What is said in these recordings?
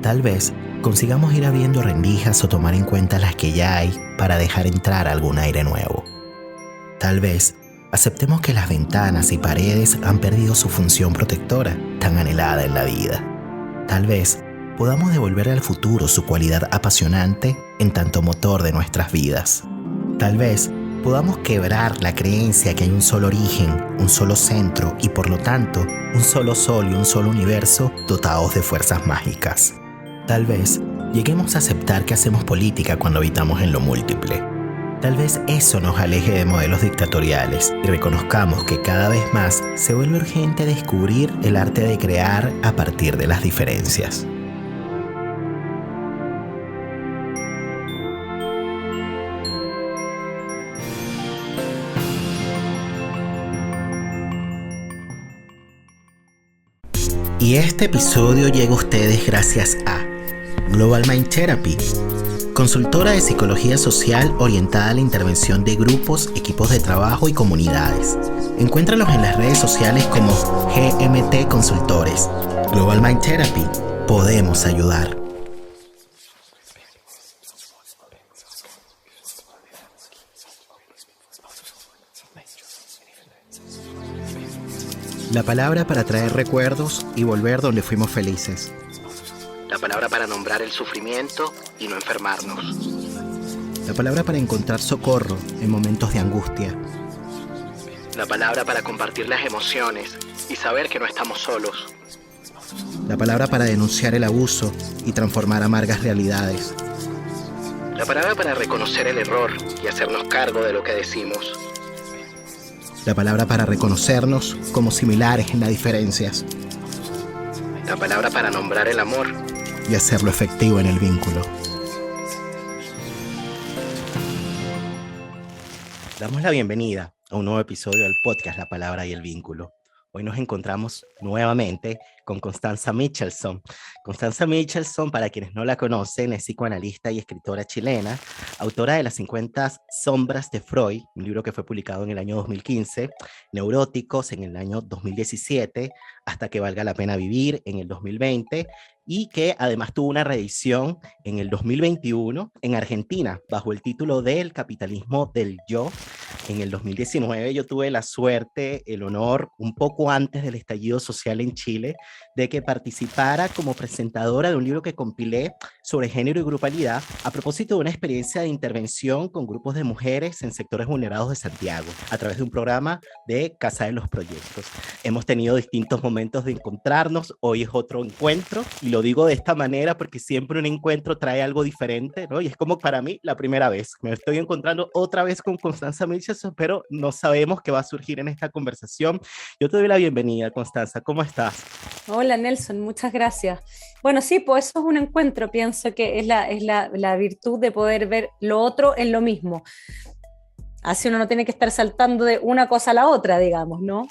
Tal vez consigamos ir abriendo rendijas o tomar en cuenta las que ya hay para dejar entrar algún aire nuevo. Tal vez aceptemos que las ventanas y paredes han perdido su función protectora tan anhelada en la vida. Tal vez podamos devolver al futuro su cualidad apasionante en tanto motor de nuestras vidas. Tal vez podamos quebrar la creencia que hay un solo origen, un solo centro y por lo tanto un solo sol y un solo universo dotados de fuerzas mágicas. Tal vez lleguemos a aceptar que hacemos política cuando habitamos en lo múltiple. Tal vez eso nos aleje de modelos dictatoriales y reconozcamos que cada vez más se vuelve urgente descubrir el arte de crear a partir de las diferencias. Y este episodio llega a ustedes gracias a Global Mind Therapy, consultora de psicología social orientada a la intervención de grupos, equipos de trabajo y comunidades. Encuéntralos en las redes sociales como GMT Consultores. Global Mind Therapy, podemos ayudar. La palabra para traer recuerdos y volver donde fuimos felices. La palabra para nombrar el sufrimiento y no enfermarnos. La palabra para encontrar socorro en momentos de angustia. La palabra para compartir las emociones y saber que no estamos solos. La palabra para denunciar el abuso y transformar amargas realidades. La palabra para reconocer el error y hacernos cargo de lo que decimos. La palabra para reconocernos como similares en las diferencias. La palabra para nombrar el amor y hacerlo efectivo en el vínculo. Damos la bienvenida a un nuevo episodio del podcast La Palabra y el Vínculo. Hoy nos encontramos nuevamente con Constanza Michelson. Constanza Michelson, para quienes no la conocen, es psicoanalista y escritora chilena, autora de Las 50 sombras de Freud, un libro que fue publicado en el año 2015, Neuróticos en el año 2017, Hasta que valga la pena vivir en el 2020, y que además tuvo una reedición en el 2021 en Argentina, bajo el título de El capitalismo del yo. En el 2019 yo tuve la suerte, el honor, un poco antes del estallido social en Chile, de que participara como presentadora de un libro que compilé sobre género y grupalidad a propósito de una experiencia de intervención con grupos de mujeres en sectores vulnerados de Santiago, a través de un programa de Casa de los Proyectos. Hemos tenido distintos momentos de encontrarnos, hoy es otro encuentro, y lo digo de esta manera porque siempre un encuentro trae algo diferente, ¿no? Y es como para mí la primera vez. Me estoy encontrando otra vez con Constanza Michelson, pero no sabemos qué va a surgir en esta conversación. Yo te doy la bienvenida, Constanza. ¿Cómo estás? Hola Nelson, muchas gracias. Bueno, sí, pues eso es un encuentro, pienso que es la virtud de poder ver lo otro en lo mismo. Así uno no tiene que estar saltando de una cosa a la otra, digamos, ¿no?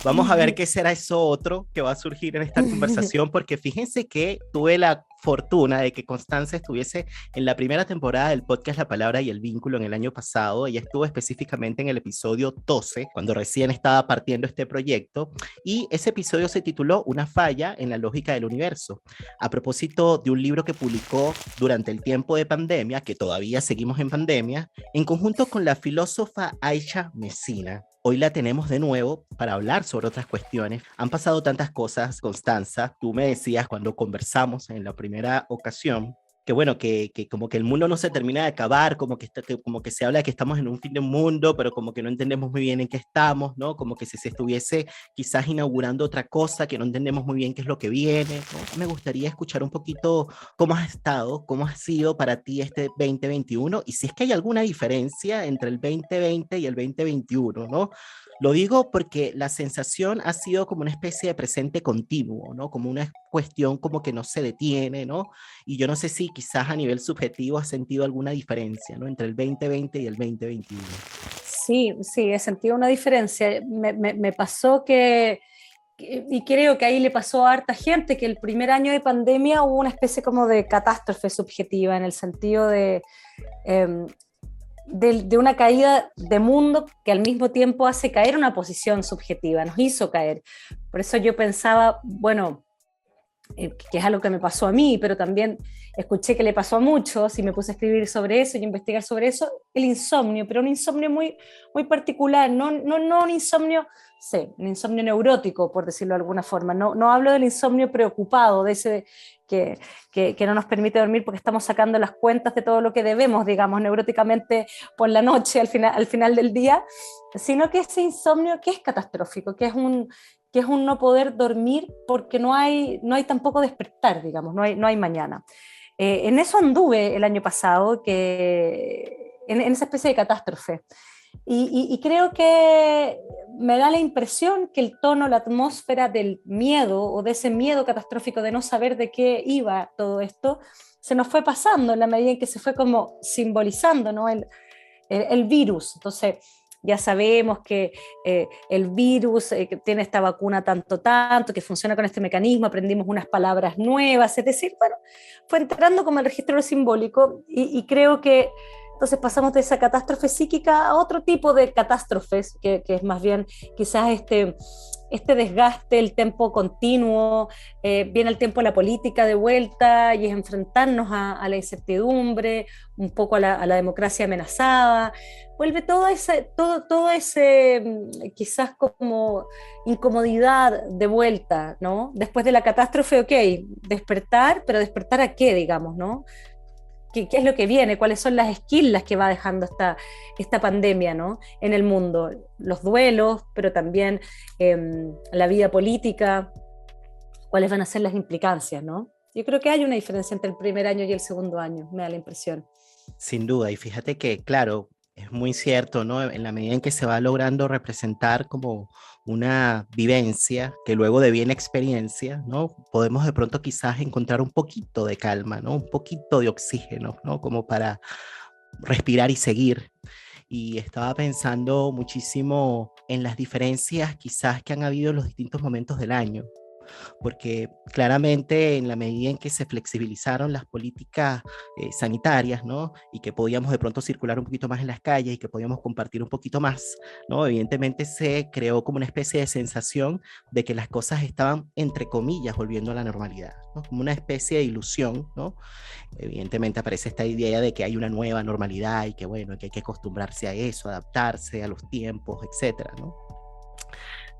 Vamos a ver qué será eso otro que va a surgir en esta conversación, porque fíjense que tuve la fortuna de que Constanza estuviese en la primera temporada del podcast La Palabra y el Vínculo en el año pasado. Ella estuvo específicamente en el episodio 12, cuando recién estaba partiendo este proyecto, y ese episodio se tituló Una falla en la lógica del universo, a propósito de un libro que publicó durante el tiempo de pandemia, que todavía seguimos en pandemia, en conjunto con la filósofa Aisha Messina. Hoy la tenemos de nuevo para hablar sobre otras cuestiones. Han pasado tantas cosas, Constanza. Tú me decías cuando conversamos en la primera ocasión que bueno, que como que el mundo no se termina de acabar, como que se habla de que estamos en un fin del mundo, pero como que no entendemos muy bien en qué estamos, ¿no? Como que si se estuviese quizás inaugurando otra cosa, que no entendemos muy bien qué es lo que viene, ¿no? Me gustaría escuchar un poquito cómo has estado, cómo ha sido para ti este 2021, y si es que hay alguna diferencia entre el 2020 y el 2021, ¿no? Lo digo porque la sensación ha sido como una especie de presente continuo, ¿no? Como una cuestión como que no se detiene, ¿no? Y yo no sé si quizás a nivel subjetivo has sentido alguna diferencia, ¿no? Entre el 2020 y el 2021. Sí, sí, he sentido una diferencia. Me pasó y creo que ahí le pasó a harta gente, que el primer año de pandemia hubo una especie como de catástrofe subjetiva, en el sentido de una caída de mundo que al mismo tiempo hace caer una posición subjetiva, nos hizo caer. Por eso yo pensaba, bueno, que es algo que me pasó a mí, pero también escuché que le pasó a muchos y me puse a escribir sobre eso y a investigar sobre eso, el insomnio, pero un insomnio muy, muy particular, no un insomnio, sí, un insomnio neurótico, por decirlo de alguna forma, no hablo del insomnio preocupado, de ese que no nos permite dormir porque estamos sacando las cuentas de todo lo que debemos, digamos, neuróticamente por la noche al final del día, sino que ese insomnio que es catastrófico, que es un no poder dormir porque no hay tampoco despertar, digamos, no hay mañana. En eso anduve el año pasado, en esa especie de catástrofe. Y creo que me da la impresión que el tono, la atmósfera del miedo o de ese miedo catastrófico de no saber de qué iba todo esto, se nos fue pasando en la medida en que se fue como simbolizando, ¿no? el virus. Entonces, ya sabemos que el virus que tiene esta vacuna tanto, que funciona con este mecanismo, aprendimos unas palabras nuevas, es decir, bueno, fue entrando como el registro simbólico y creo que entonces pasamos de esa catástrofe psíquica a otro tipo de catástrofes, que es más bien quizás este desgaste, el tiempo continuo, viene el tiempo de la política de vuelta y es enfrentarnos a la incertidumbre, un poco a la democracia amenazada, vuelve todo ese quizás como incomodidad de vuelta, ¿no? Después de la catástrofe, ok, despertar, pero despertar ¿a qué, digamos, no? ¿Qué es lo que viene? ¿Cuáles son las esquilas que va dejando esta pandemia, ¿no? En el mundo? Los duelos, pero también la vida política, cuáles van a ser las implicancias, ¿no? Yo creo que hay una diferencia entre el primer año y el segundo año, me da la impresión. Sin duda, y fíjate que, claro, es muy cierto, ¿no? En la medida en que se va logrando representar como una vivencia que luego deviene experiencia, ¿no? Podemos de pronto quizás encontrar un poquito de calma, ¿no? Un poquito de oxígeno, ¿no? Como para respirar y seguir. Y estaba pensando muchísimo en las diferencias quizás que han habido en los distintos momentos del año, porque claramente en la medida en que se flexibilizaron las políticas sanitarias, ¿no? Y que podíamos de pronto circular un poquito más en las calles y que podíamos compartir un poquito más, ¿no? Evidentemente se creó como una especie de sensación de que las cosas estaban, entre comillas, volviendo a la normalidad, ¿no? Como una especie de ilusión, ¿no? Evidentemente aparece esta idea de que hay una nueva normalidad y que, bueno, que hay que acostumbrarse a eso, adaptarse a los tiempos, etcétera, ¿no?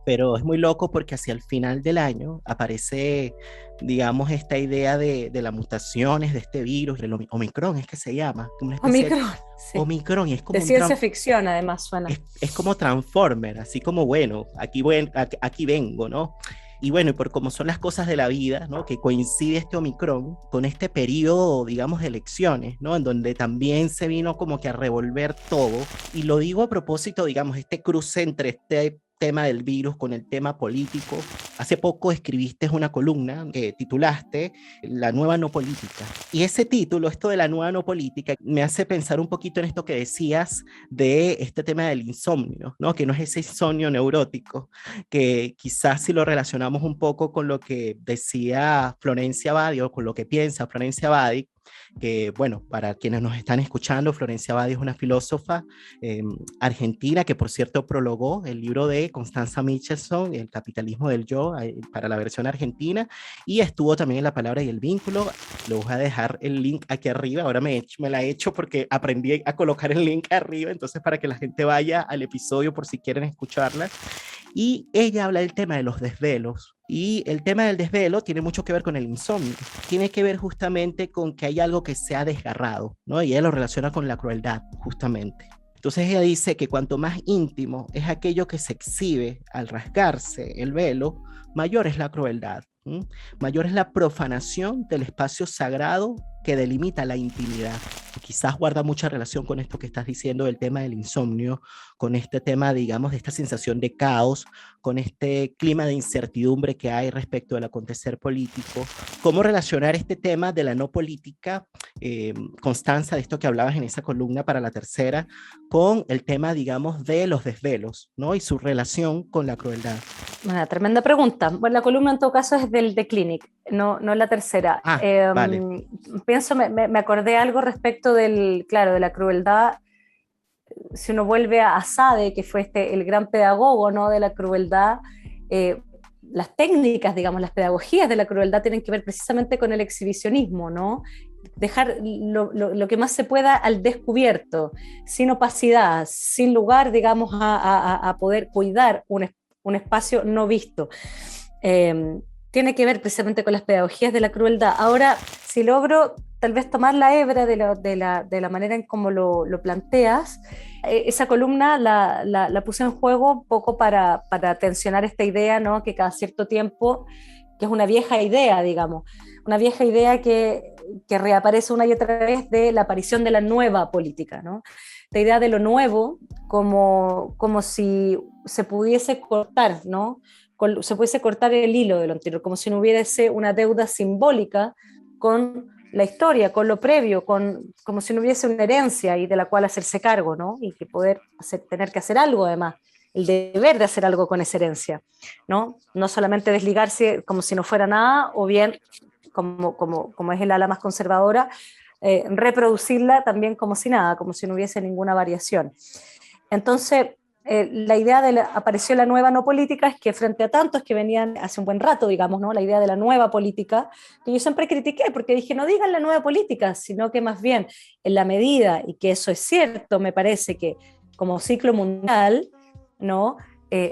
Pero es muy loco porque hacia el final del año aparece, digamos, esta idea de las mutaciones de este virus, el Omicron, es que se llama, como una especie de Omicron, sí. Omicron, y es como De ciencia ficción, además, suena. es como Transformer, así como, bueno, aquí vengo, ¿no? Y bueno, y por como son las cosas de la vida, ¿no? Que coincide este Omicron con este periodo, digamos, de elecciones, ¿no? En donde también se vino como que a revolver todo. Y lo digo a propósito, digamos, este cruce entre este tema del virus con el tema político. Hace poco escribiste una columna que titulaste La nueva no política. Y ese título, esto de la nueva no política, me hace pensar un poquito en esto que decías de este tema del insomnio, ¿no? Que no es ese insomnio neurótico, que quizás si lo relacionamos un poco con lo que decía Florencia Badi o con lo que piensa Florencia Badi, que bueno, para quienes nos están escuchando, Florencia Badi es una filósofa argentina que por cierto prologó el libro de Constanza Michelson, El capitalismo del yo, para la versión argentina, y estuvo también en La palabra y el vínculo. Le voy a dejar el link aquí arriba, ahora me la he hecho porque aprendí a colocar el link arriba, entonces para que la gente vaya al episodio por si quieren escucharla. Y ella habla del tema de los desvelos. Y el tema del desvelo tiene mucho que ver con el insomnio. Tiene que ver justamente con que hay algo que se ha desgarrado, ¿no? Y ella lo relaciona con la crueldad, justamente. Entonces ella dice que cuanto más íntimo es aquello que se exhibe al rasgarse el velo, mayor es la crueldad, ¿m? Mayor es la profanación del espacio sagrado que delimita la intimidad. Quizás guarda mucha relación con esto que estás diciendo del tema del insomnio, con este tema, digamos, de esta sensación de caos, con este clima de incertidumbre que hay respecto del acontecer político. ¿Cómo relacionar este tema de la no política, Constanza, de esto que hablabas en esa columna para la tercera, con el tema, digamos, de los desvelos, ¿no? Y su relación con la crueldad? Una tremenda pregunta. Bueno, la columna en todo caso es del The Clinic, no la tercera. Vale. Pienso, me acordé algo respecto claro, de la crueldad. Si uno vuelve a Sade, que fue el gran pedagogo, ¿no? De la crueldad, las técnicas, digamos, las pedagogías de la crueldad tienen que ver precisamente con el exhibicionismo, ¿no? Dejar lo que más se pueda al descubierto, sin opacidad, sin lugar, digamos, a poder cuidar un espacio no visto. Tiene que ver precisamente con las pedagogías de la crueldad. Ahora, si logro tal vez tomar la hebra de la manera en cómo lo planteas, esa columna la puse en juego un poco para tensionar esta idea, ¿no? Que cada cierto tiempo, que es una vieja idea, digamos, una vieja idea que reaparece una y otra vez de la aparición de la nueva política, ¿no? La idea de lo nuevo como si se pudiese cortar, ¿no? Se pudiese cortar el hilo de lo anterior, como si no hubiese una deuda simbólica con la historia, con lo previo, como si no hubiese una herencia y de la cual hacerse cargo, ¿no? Y que tener que hacer algo además, el deber de hacer algo con esa herencia, ¿no? No solamente desligarse como si no fuera nada, o bien, como es el ala más conservadora, reproducirla también como si nada, como si no hubiese ninguna variación. Entonces, la idea apareció la nueva no política, es que frente a tantos que venían hace un buen rato, digamos, ¿no? La idea de la nueva política, que yo siempre critiqué, porque dije, no digan la nueva política, sino que más bien, en la medida, y que eso es cierto, me parece que como ciclo mundial, ¿no?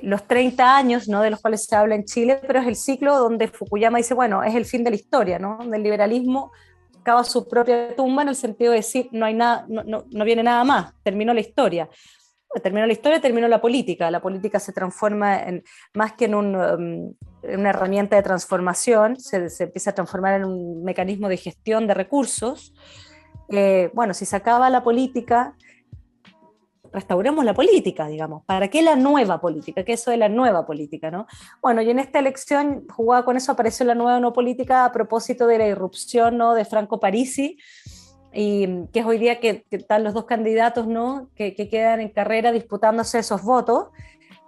Los 30 años, ¿no? De los cuales se habla en Chile, pero es el ciclo donde Fukuyama dice, bueno, es el fin de la historia, ¿no? Donde el liberalismo cava su propia tumba en el sentido de decir, no hay nada, no viene nada más, terminó la historia. Terminó la historia, terminó la política. La política se transforma más que en una herramienta de transformación, se empieza a transformar en un mecanismo de gestión de recursos. Bueno, si se acaba la política, restauremos la política, digamos. ¿Para qué la nueva política? ¿Qué es eso de la nueva política, no? Bueno, y en esta elección, jugada con eso, apareció la nueva no política a propósito de la irrupción, ¿no? De Franco Parisi, y que es hoy día que están los dos candidatos, ¿no? que quedan en carrera disputándose esos votos,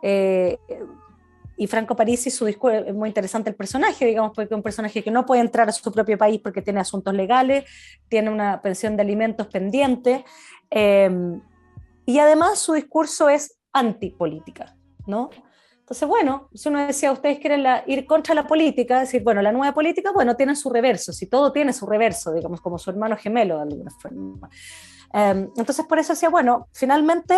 y Franco Parisi, su discurso, es muy interesante el personaje, digamos, porque es un personaje que no puede entrar a su propio país porque tiene asuntos legales, tiene una pensión de alimentos pendiente, y además su discurso es antipolítica, ¿no? Entonces, bueno, si uno decía, ustedes quieren ir contra la política, decir, bueno, la nueva política, bueno, tiene su reverso, si todo tiene su reverso, digamos, como su hermano gemelo de alguna forma. Entonces, por eso decía, bueno, finalmente,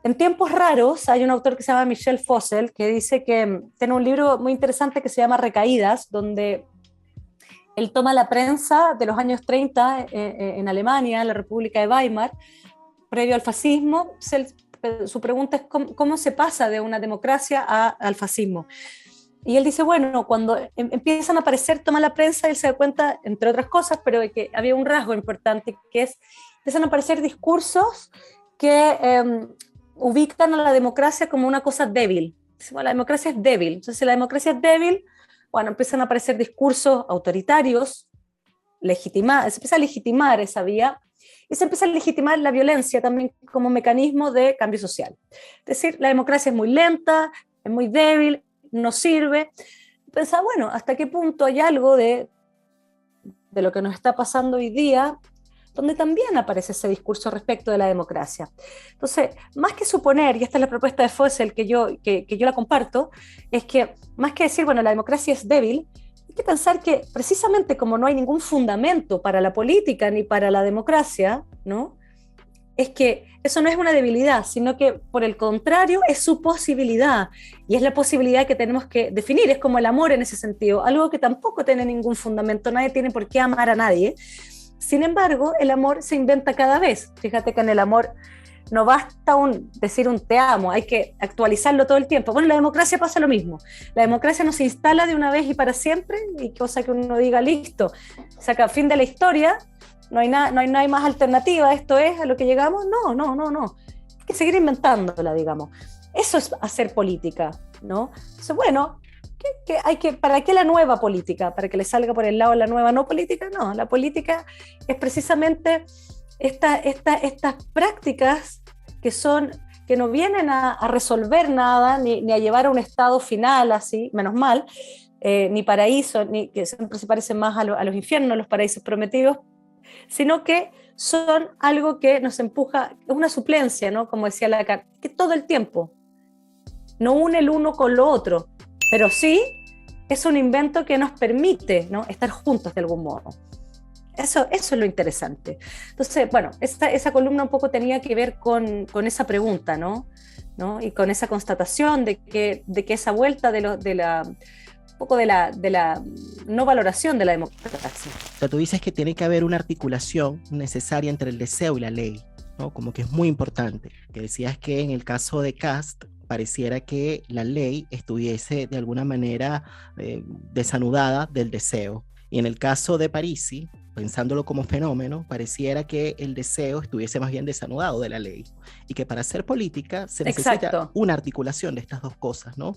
en tiempos raros, hay un autor que se llama Michel Fossel, que dice que tiene un libro muy interesante que se llama Recaídas, donde él toma la prensa de los años 30 en Alemania, en la República de Weimar, previo al fascismo. Su pregunta es ¿cómo se pasa de una democracia al fascismo? Y él dice, bueno, cuando empiezan a aparecer, toma la prensa, él se da cuenta, entre otras cosas, pero de que había un rasgo importante, que es, empiezan a aparecer discursos que ubican a la democracia como una cosa débil. Bueno, la democracia es débil. Entonces, si la democracia es débil, bueno, empiezan a aparecer discursos autoritarios, se empieza a legitimar esa vía, y se empieza a legitimar la violencia también como mecanismo de cambio social. Es decir, la democracia es muy lenta, es muy débil, no sirve. Pensaba, bueno, ¿hasta qué punto hay algo de lo que nos está pasando hoy día donde también aparece ese discurso respecto de la democracia? Entonces, más que suponer, y esta es la propuesta de Fossel que yo la comparto, es que más que decir, bueno, la democracia es débil, hay que pensar que precisamente como no hay ningún fundamento para la política ni para la democracia, ¿no? Es que eso no es una debilidad, sino que por el contrario es su posibilidad, y es la posibilidad que tenemos que definir. Es como el amor en ese sentido, algo que tampoco tiene ningún fundamento, nadie tiene por qué amar a nadie. Sin embargo, el amor se inventa cada vez. Fíjate que en el amor no basta decir un te amo, hay que actualizarlo todo el tiempo. Bueno, en la democracia pasa lo mismo. La democracia no se instala de una vez y para siempre, y cosa que uno diga, listo, saca fin de la historia, no hay más alternativa, esto es a lo que llegamos. No. Hay que seguir inventándola, digamos. Eso es hacer política, ¿no? Entonces, bueno, ¿para qué la nueva política? ¿Para que le salga por el lado la nueva no política? No, la política es precisamente estas prácticas que no vienen a resolver nada, ni a llevar a un estado final así, menos mal, ni paraíso, ni que siempre se parecen más a los infiernos, los paraísos prometidos, sino que son algo que nos empuja, es una suplencia, ¿no? Como decía Lacan, que todo el tiempo no une el uno con lo otro, pero sí es un invento que nos permite, ¿no?, estar juntos de algún modo. Eso es lo interesante. Entonces, bueno, esa columna un poco tenía que ver con esa pregunta, ¿no? Y con esa constatación de que esa vuelta de la no valoración de la democracia. O sea, tú dices que tiene que haber una articulación necesaria entre el deseo y la ley, ¿no? Como que es muy importante. Que decías que en el caso de Kast pareciera que la ley estuviese de alguna manera desanudada del deseo. Y en el caso de Parisi, pensándolo como fenómeno, pareciera que el deseo estuviese más bien desanudado de la ley. Y que para hacer política se necesita Exacto. una articulación de estas dos cosas, ¿no?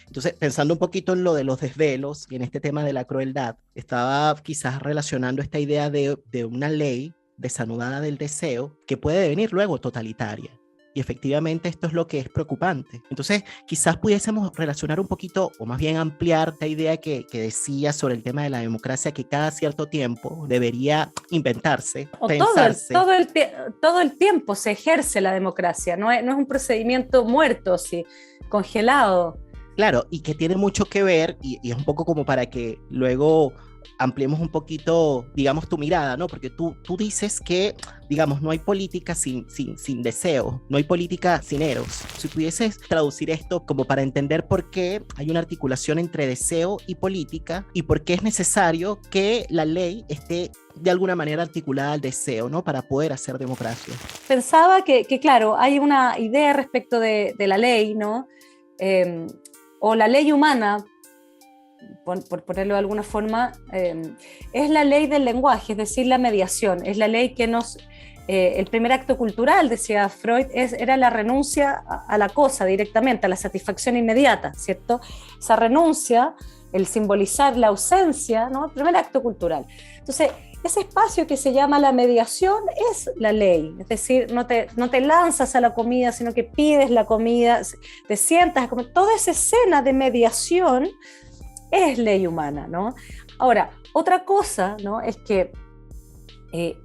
Entonces, pensando un poquito en lo de los desvelos y en este tema de la crueldad, estaba quizás relacionando esta idea de una ley desanudada del deseo que puede devenir luego totalitaria. Y efectivamente esto es lo que es preocupante. Entonces, quizás pudiésemos relacionar un poquito, o más bien ampliar esta idea que decía sobre el tema de la democracia, que cada cierto tiempo debería inventarse, O pensarse. todo el tiempo se ejerce la democracia, no es un procedimiento muerto, sí, congelado. Claro, y que tiene mucho que ver, y es un poco como para que luego ampliemos un poquito, digamos, tu mirada, ¿no? Porque tú dices que, digamos, no hay política sin deseo, no hay política sin eros. Si pudieses traducir esto como para entender por qué hay una articulación entre deseo y política, y por qué es necesario que la ley esté de alguna manera articulada al deseo, ¿no? Para poder hacer democracia. Pensaba que claro, hay una idea respecto de la ley, ¿no? O la ley humana, por ponerlo de alguna forma, es la ley del lenguaje, es decir, la mediación, es la ley que el primer acto cultural, decía Freud, era la renuncia a la cosa directamente, a la satisfacción inmediata, ¿cierto? Esa renuncia, el simbolizar la ausencia, ¿no? El primer acto cultural. Entonces, ese espacio que se llama la mediación es la ley, es decir, no te lanzas a la comida, sino que pides la comida, te sientas a comer. Toda esa escena de mediación es ley humana, ¿no? Ahora, otra cosa, ¿no?, es que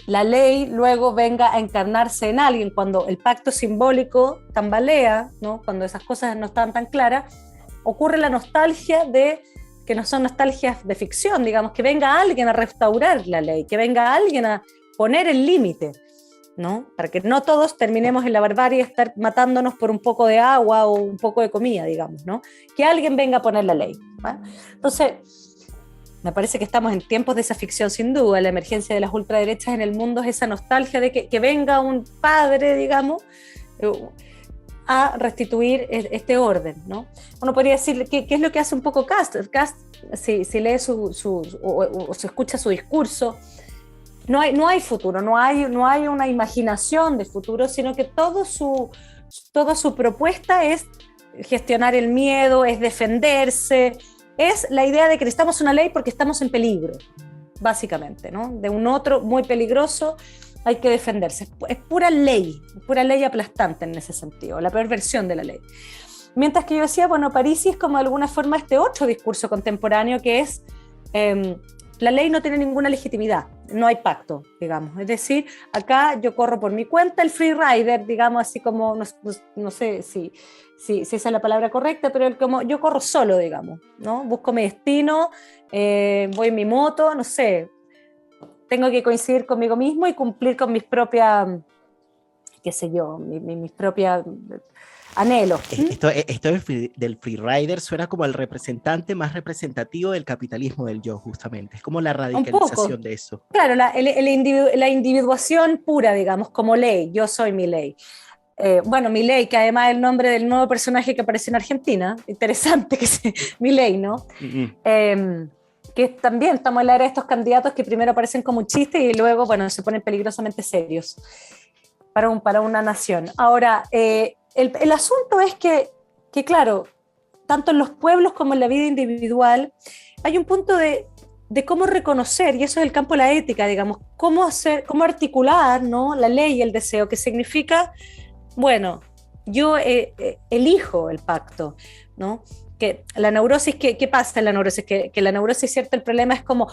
la ley luego venga a encarnarse en alguien cuando el pacto simbólico tambalea, ¿no?, cuando esas cosas no están tan claras, ocurre la nostalgia que no son nostalgias de ficción, digamos, que venga alguien a restaurar la ley, que venga alguien a poner el límite, ¿no? Para que no todos terminemos en la barbarie de estar matándonos por un poco de agua o un poco de comida, digamos, ¿no? Que alguien venga a poner la ley, ¿va? Entonces, me parece que estamos en tiempos de esa ficción sin duda. La emergencia de las ultraderechas en el mundo es esa nostalgia de que venga un padre, digamos, a restituir este orden, ¿no? Uno podría decir qué es lo que hace un poco Kast. Kast, si lee o se escucha su discurso, no hay futuro, no hay una imaginación de futuro, sino que toda su propuesta es gestionar el miedo, es defenderse, es la idea de que necesitamos una ley porque estamos en peligro, básicamente, ¿no? De un otro muy peligroso hay que defenderse. Es pura ley aplastante en ese sentido, la peor versión de la ley. Mientras que yo decía, bueno, Parisi es como de alguna forma este otro discurso contemporáneo que es la ley no tiene ninguna legitimidad, no hay pacto, digamos. Es decir, acá yo corro por mi cuenta, el free rider, digamos, así como, no sé si esa es la palabra correcta, pero como yo corro solo, digamos, ¿no? Busco mi destino, voy en mi moto, no sé, tengo que coincidir conmigo mismo y cumplir con mis propias, qué sé yo, mis propias anhelos. Esto del freerider suena como el representante más representativo del capitalismo del yo, justamente. Es como la radicalización de eso. Claro, la individuación pura, digamos, como ley. Yo soy mi ley. Bueno, Milei, que además es el nombre del nuevo personaje que apareció en Argentina. Interesante que sea Milei, ¿no? Que también estamos en la era de estos candidatos que primero aparecen como un chiste y luego, bueno, se ponen peligrosamente serios para una nación. Ahora, el asunto es que, claro, tanto en los pueblos como en la vida individual, hay un punto de cómo reconocer, y eso es el campo de la ética, digamos, cómo articular, ¿no?, la ley y el deseo, que significa, bueno, yo elijo el pacto, ¿no? Que la neurosis, ¿qué pasa en la neurosis? Que la neurosis, ¿cierto? El problema es como,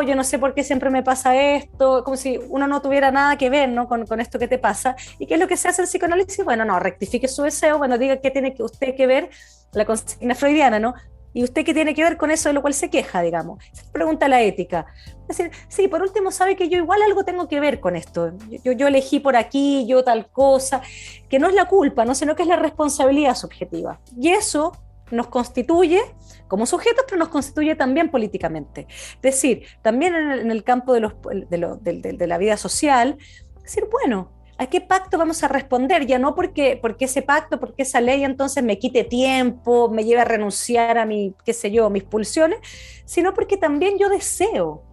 yo no sé por qué siempre me pasa esto, como si uno no tuviera nada que ver, ¿no?, con esto que te pasa. ¿Y qué es lo que se hace en psicoanálisis? Bueno, no, rectifique su deseo, bueno, diga qué tiene usted que ver, la consigna freudiana, ¿no? ¿Y usted qué tiene que ver con eso de lo cual se queja, digamos? Se pregunta la ética. Es decir, sí, por último sabe que yo igual algo tengo que ver con esto. Yo elegí por aquí, yo tal cosa, que no es la culpa, ¿no? Sino que es la responsabilidad subjetiva. Y eso nos constituye como sujetos, pero nos constituye también políticamente. Es decir, también en el campo de la vida social, decir, bueno, ¿a qué pacto vamos a responder? Ya no porque ese pacto, porque esa ley entonces me quite tiempo, me lleve a renunciar a mi, qué sé yo, mis pulsiones, sino porque también yo deseo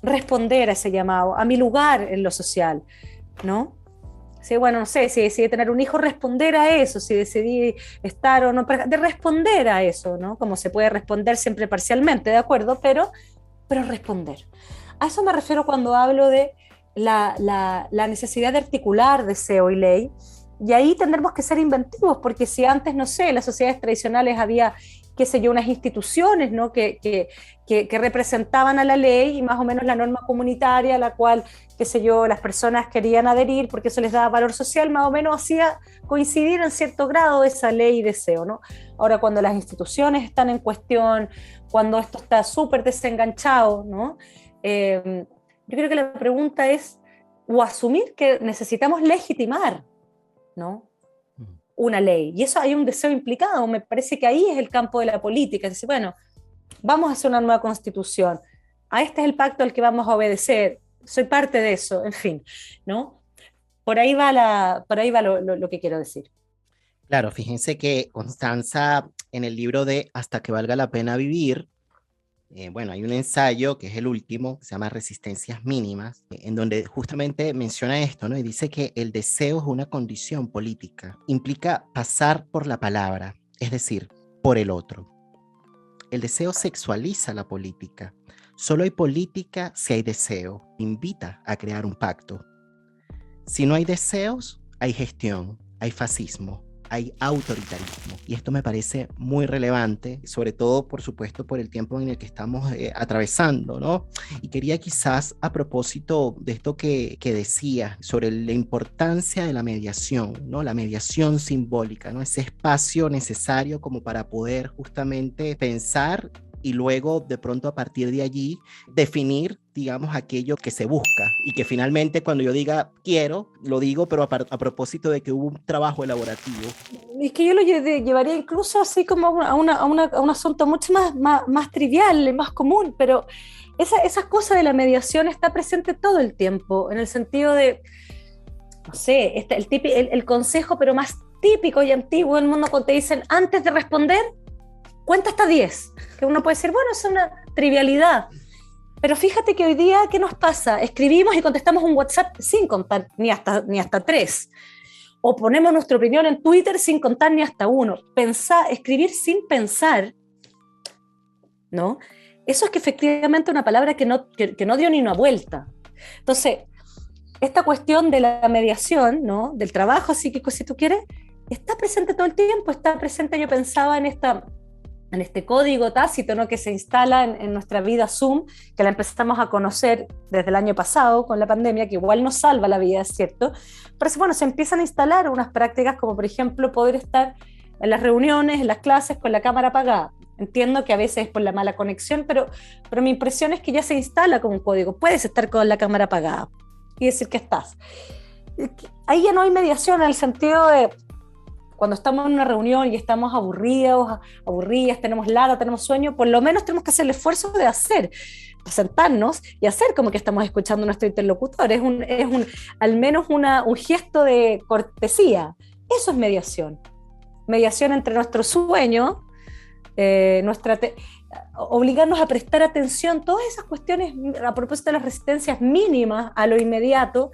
responder a ese llamado, a mi lugar en lo social, ¿no? Sí, bueno, no sé, si decidí tener un hijo, responder a eso, si decidí estar o no, de responder a eso, ¿no? Como se puede responder siempre parcialmente, ¿de acuerdo? Pero responder. A eso me refiero cuando hablo de la necesidad de articular deseo y ley, y ahí tendremos que ser inventivos, porque si antes, no sé, en las sociedades tradicionales había, qué sé yo, unas instituciones, ¿no? que representaban a la ley y más o menos la norma comunitaria a la cual, qué sé yo, las personas querían adherir porque eso les daba valor social, más o menos hacía coincidir en cierto grado esa ley y deseo, ¿no? Ahora, cuando las instituciones están en cuestión, cuando esto está súper desenganchado, ¿no? Yo creo que la pregunta es, o asumir que necesitamos legitimar, ¿no? Una ley. Y eso hay un deseo implicado. Me parece que ahí es el campo de la política. Es decir, bueno, vamos a hacer una nueva constitución. A este es el pacto al que vamos a obedecer. Soy parte de eso, en fin, ¿no? Por ahí va lo que quiero decir. Claro, fíjense que Constanza en el libro de Hasta que valga la pena vivir, bueno, hay un ensayo que es el último, que se llama Resistencias Mínimas, en donde justamente menciona esto, ¿no? Y dice que el deseo es una condición política, implica pasar por la palabra, es decir, por el otro. El deseo sexualiza la política. Solo hay política si hay deseo. Invita a crear un pacto. Si no hay deseos, hay gestión, hay fascismo, hay autoritarismo. Y esto me parece muy relevante, sobre todo, por supuesto, por el tiempo en el que estamos atravesando, ¿no? Y quería quizás, a propósito de esto que decía, sobre la importancia de la mediación, ¿no? La mediación simbólica, ¿no? Ese espacio necesario como para poder justamente pensar y luego de pronto a partir de allí definir, digamos, aquello que se busca y que finalmente cuando yo diga quiero, lo digo, pero a propósito de que hubo un trabajo elaborativo. Es que yo lo llevaría incluso así como a un asunto mucho más trivial, más común, pero esas cosas de la mediación está presente todo el tiempo, en el sentido de, no sé, el consejo, pero más típico y antiguo del mundo cuando te dicen, antes de responder, cuenta hasta 10, que uno puede decir, bueno, es una trivialidad, pero fíjate que hoy día, ¿qué nos pasa? Escribimos y contestamos un WhatsApp sin contar ni hasta 3, o ponemos nuestra opinión en Twitter sin contar ni hasta 1. Escribir sin pensar, ¿no? Eso es que efectivamente una palabra que no dio ni una vuelta. Entonces, esta cuestión de la mediación, ¿no? Del trabajo psíquico, si tú quieres, está presente todo el tiempo, está presente, yo pensaba en este código tácito, ¿no? Que se instala en nuestra vida Zoom, que la empezamos a conocer desde el año pasado con la pandemia, que igual nos salva la vida, es cierto, pero bueno, se empiezan a instalar unas prácticas como por ejemplo poder estar en las reuniones, en las clases con la cámara apagada. Entiendo que a veces es por la mala conexión, pero mi impresión es que ya se instala como un código. Puedes estar con la cámara apagada y decir que estás. Ahí ya no hay mediación en el sentido de cuando estamos en una reunión y estamos aburridas, tenemos lata, tenemos sueño, por lo menos tenemos que hacer el esfuerzo de sentarnos y hacer como que estamos escuchando a nuestro interlocutor. Al menos un gesto de cortesía. Eso es mediación. Mediación entre nuestro sueño, obligarnos a prestar atención, todas esas cuestiones a propósito de las resistencias mínimas a lo inmediato,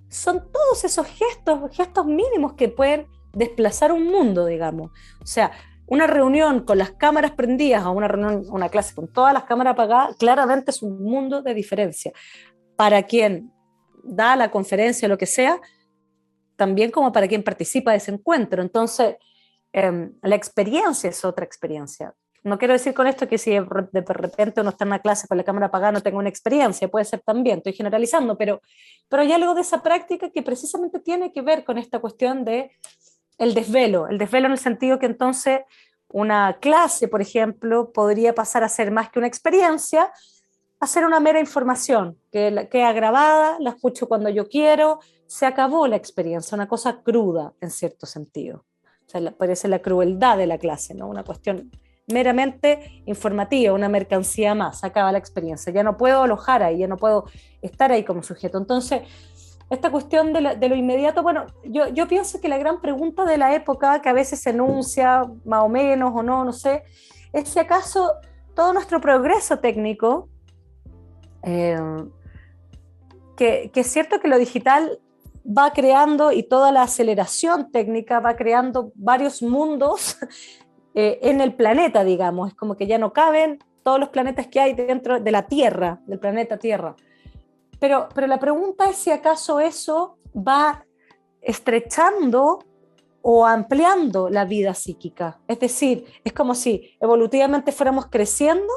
son todos esos gestos mínimos que pueden desplazar un mundo, digamos. O sea, una reunión con las cámaras prendidas o una clase con todas las cámaras apagadas, claramente es un mundo de diferencia. Para quien da la conferencia o lo que sea, también como para quien participa de ese encuentro. Entonces, la experiencia es otra experiencia. No quiero decir con esto que si de repente uno está en una clase con la cámara apagada no tenga una experiencia, puede ser también, estoy generalizando, pero hay algo de esa práctica que precisamente tiene que ver con esta cuestión de el desvelo en el sentido que entonces una clase, por ejemplo, podría pasar a ser más que una experiencia, a ser una mera información, que queda grabada, la escucho cuando yo quiero, se acabó la experiencia, una cosa cruda en cierto sentido. O sea, parece la crueldad de la clase, ¿no? Una cuestión meramente informativa, una mercancía más, se acaba la experiencia, ya no puedo alojar ahí, ya no puedo estar ahí como sujeto. Entonces, esta cuestión de lo inmediato, bueno, yo pienso que la gran pregunta de la época, que a veces se enuncia más o menos o no, no sé, es si acaso todo nuestro progreso técnico, que es cierto que lo digital va creando y toda la aceleración técnica va creando varios mundos en el planeta, digamos, es como que ya no caben todos los planetas que hay dentro de la Tierra, del planeta Tierra. Pero la pregunta es si acaso eso va estrechando o ampliando la vida psíquica. Es decir, es como si evolutivamente fuéramos creciendo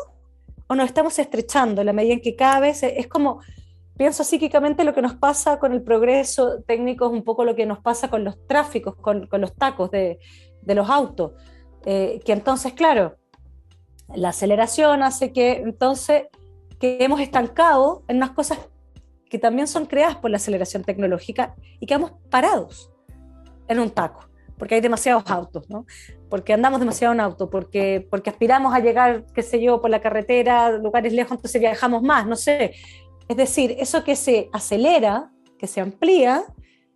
o nos estamos estrechando en la medida en que cada vez es como, pienso psíquicamente lo que nos pasa con el progreso técnico, es un poco lo que nos pasa con los tráficos, con los tacos de los autos, que entonces, claro, la aceleración hace que entonces quedemos estancados en unas cosas que también son creadas por la aceleración tecnológica y quedamos parados en un taco, porque hay demasiados autos, ¿no? Porque andamos demasiado en auto, porque aspiramos a llegar, qué sé yo, por la carretera, lugares lejos, entonces viajamos más, no sé. Es decir, eso que se acelera, que se amplía,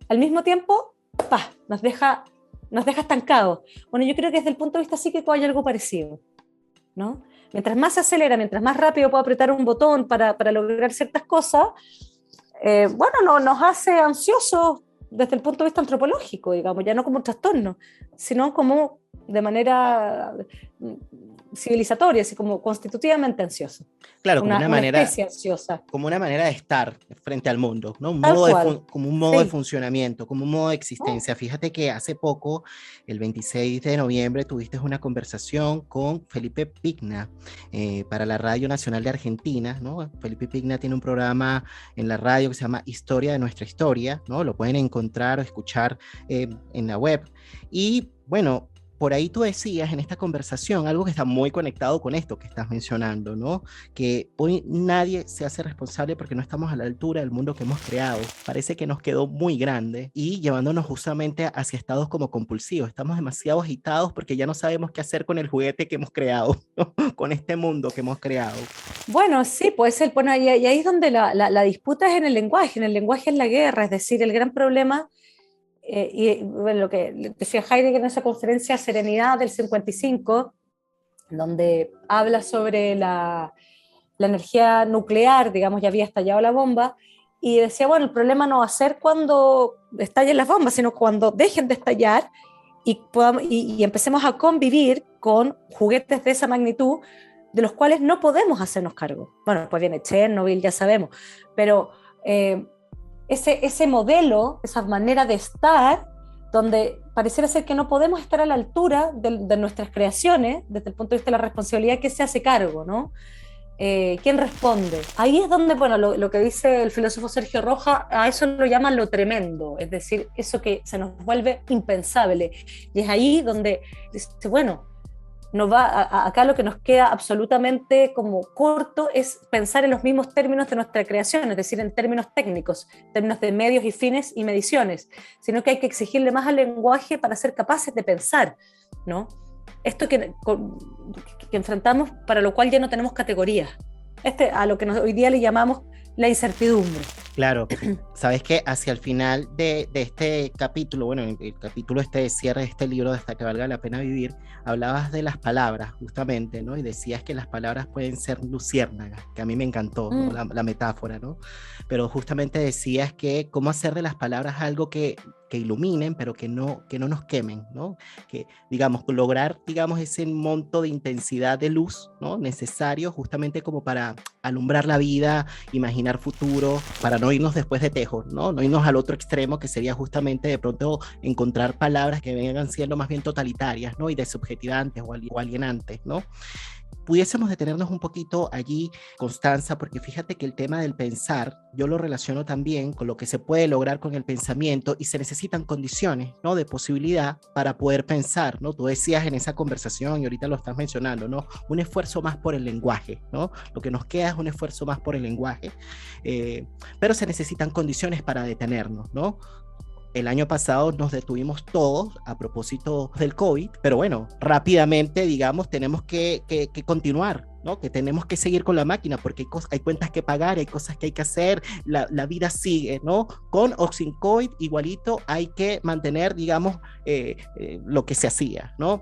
al mismo tiempo, ¡pah!, nos deja estancados. Bueno, yo creo que desde el punto de vista psíquico hay algo parecido, ¿no? Mientras más se acelera, mientras más rápido puedo apretar un botón para lograr ciertas cosas, bueno, nos hace ansiosos desde el punto de vista antropológico, digamos, ya no como un trastorno, sino como de manera civilizatoria, así como constitutivamente ansioso. Claro, como una manera, especie ansiosa. Como una manera de estar frente al mundo, ¿no? Como un modo Sí. de funcionamiento, como un modo de existencia. Fíjate que hace poco, el 26 de noviembre, tuviste una conversación con Felipe Pigna para la Radio Nacional de Argentina, ¿no? Felipe Pigna tiene un programa en la radio que se llama Historia de Nuestra Historia, ¿no? Lo pueden encontrar o escuchar en la web. Y bueno, por ahí tú decías en esta conversación algo que está muy conectado con esto que estás mencionando, ¿no? Que hoy nadie se hace responsable porque no estamos a la altura del mundo que hemos creado. Parece que nos quedó muy grande y llevándonos justamente hacia estados como compulsivos. Estamos demasiado agitados porque ya no sabemos qué hacer con el juguete que hemos creado, ¿no? Con este mundo que hemos creado. Bueno, sí, puede ser. Bueno, y ahí es donde la disputa es en el lenguaje es la guerra, es decir, el gran problema. Y bueno, lo que decía Heidegger en esa conferencia Serenidad del 55, donde habla sobre la energía nuclear, digamos, ya había estallado la bomba, y decía, bueno, el problema no va a ser cuando estallen las bombas, sino cuando dejen de estallar y empecemos a convivir con juguetes de esa magnitud, de los cuales no podemos hacernos cargo. Bueno, pues viene Chernobyl, ya sabemos, pero ese modelo, esa manera de estar, donde pareciera ser que no podemos estar a la altura de nuestras creaciones, desde el punto de vista de la responsabilidad, que se hace cargo, ¿no? ¿Quién responde? Ahí es donde, bueno, lo que dice el filósofo Sergio Roja, a eso lo llaman lo tremendo, es decir, eso que se nos vuelve impensable. Y es ahí donde dice, bueno, acá lo que nos queda absolutamente como corto es pensar en los mismos términos de nuestra creación, es decir, en términos técnicos, en términos de medios y fines y mediciones, sino que hay que exigirle más al lenguaje para ser capaces de pensar, ¿no? Esto que enfrentamos, para lo cual ya no tenemos categorías, a lo que hoy día le llamamos la incertidumbre. Claro, sabes que hacia el final de este capítulo, bueno, el capítulo de cierre de este libro, de Hasta que valga la pena vivir, hablabas de las palabras, justamente, ¿no? Y decías que las palabras pueden ser luciérnagas, que a mí me encantó, ¿no? La metáfora, ¿no? Pero justamente decías que cómo hacer de las palabras algo que iluminen, pero que no nos quemen, ¿no? Que, digamos, lograr, digamos, ese monto de intensidad de luz, ¿no? Necesario justamente como para alumbrar la vida, imaginar futuro, para no irnos después de tejos, ¿no? No irnos al otro extremo, que sería justamente de pronto encontrar palabras que vengan siendo más bien totalitarias, ¿no? Y desubjetivantes o alienantes, ¿no? pudiésemos detenernos un poquito allí, Constanza, porque fíjate que el tema del pensar, yo lo relaciono también con lo que se puede lograr con el pensamiento y se necesitan condiciones, ¿no? De posibilidad para poder pensar, ¿no? Tú decías en esa conversación y ahorita lo estás mencionando, ¿no? Un esfuerzo más por el lenguaje, ¿no? Lo que nos queda es un esfuerzo más por el lenguaje, pero se necesitan condiciones para detenernos, ¿no? El año pasado nos detuvimos todos a propósito del COVID, pero bueno, rápidamente, digamos, tenemos que continuar, ¿no? Que tenemos que seguir con la máquina porque hay cuentas que pagar, hay cosas que hay que hacer, la vida sigue, ¿no? Con o sin COVID, igualito hay que mantener, digamos, lo que se hacía, ¿no?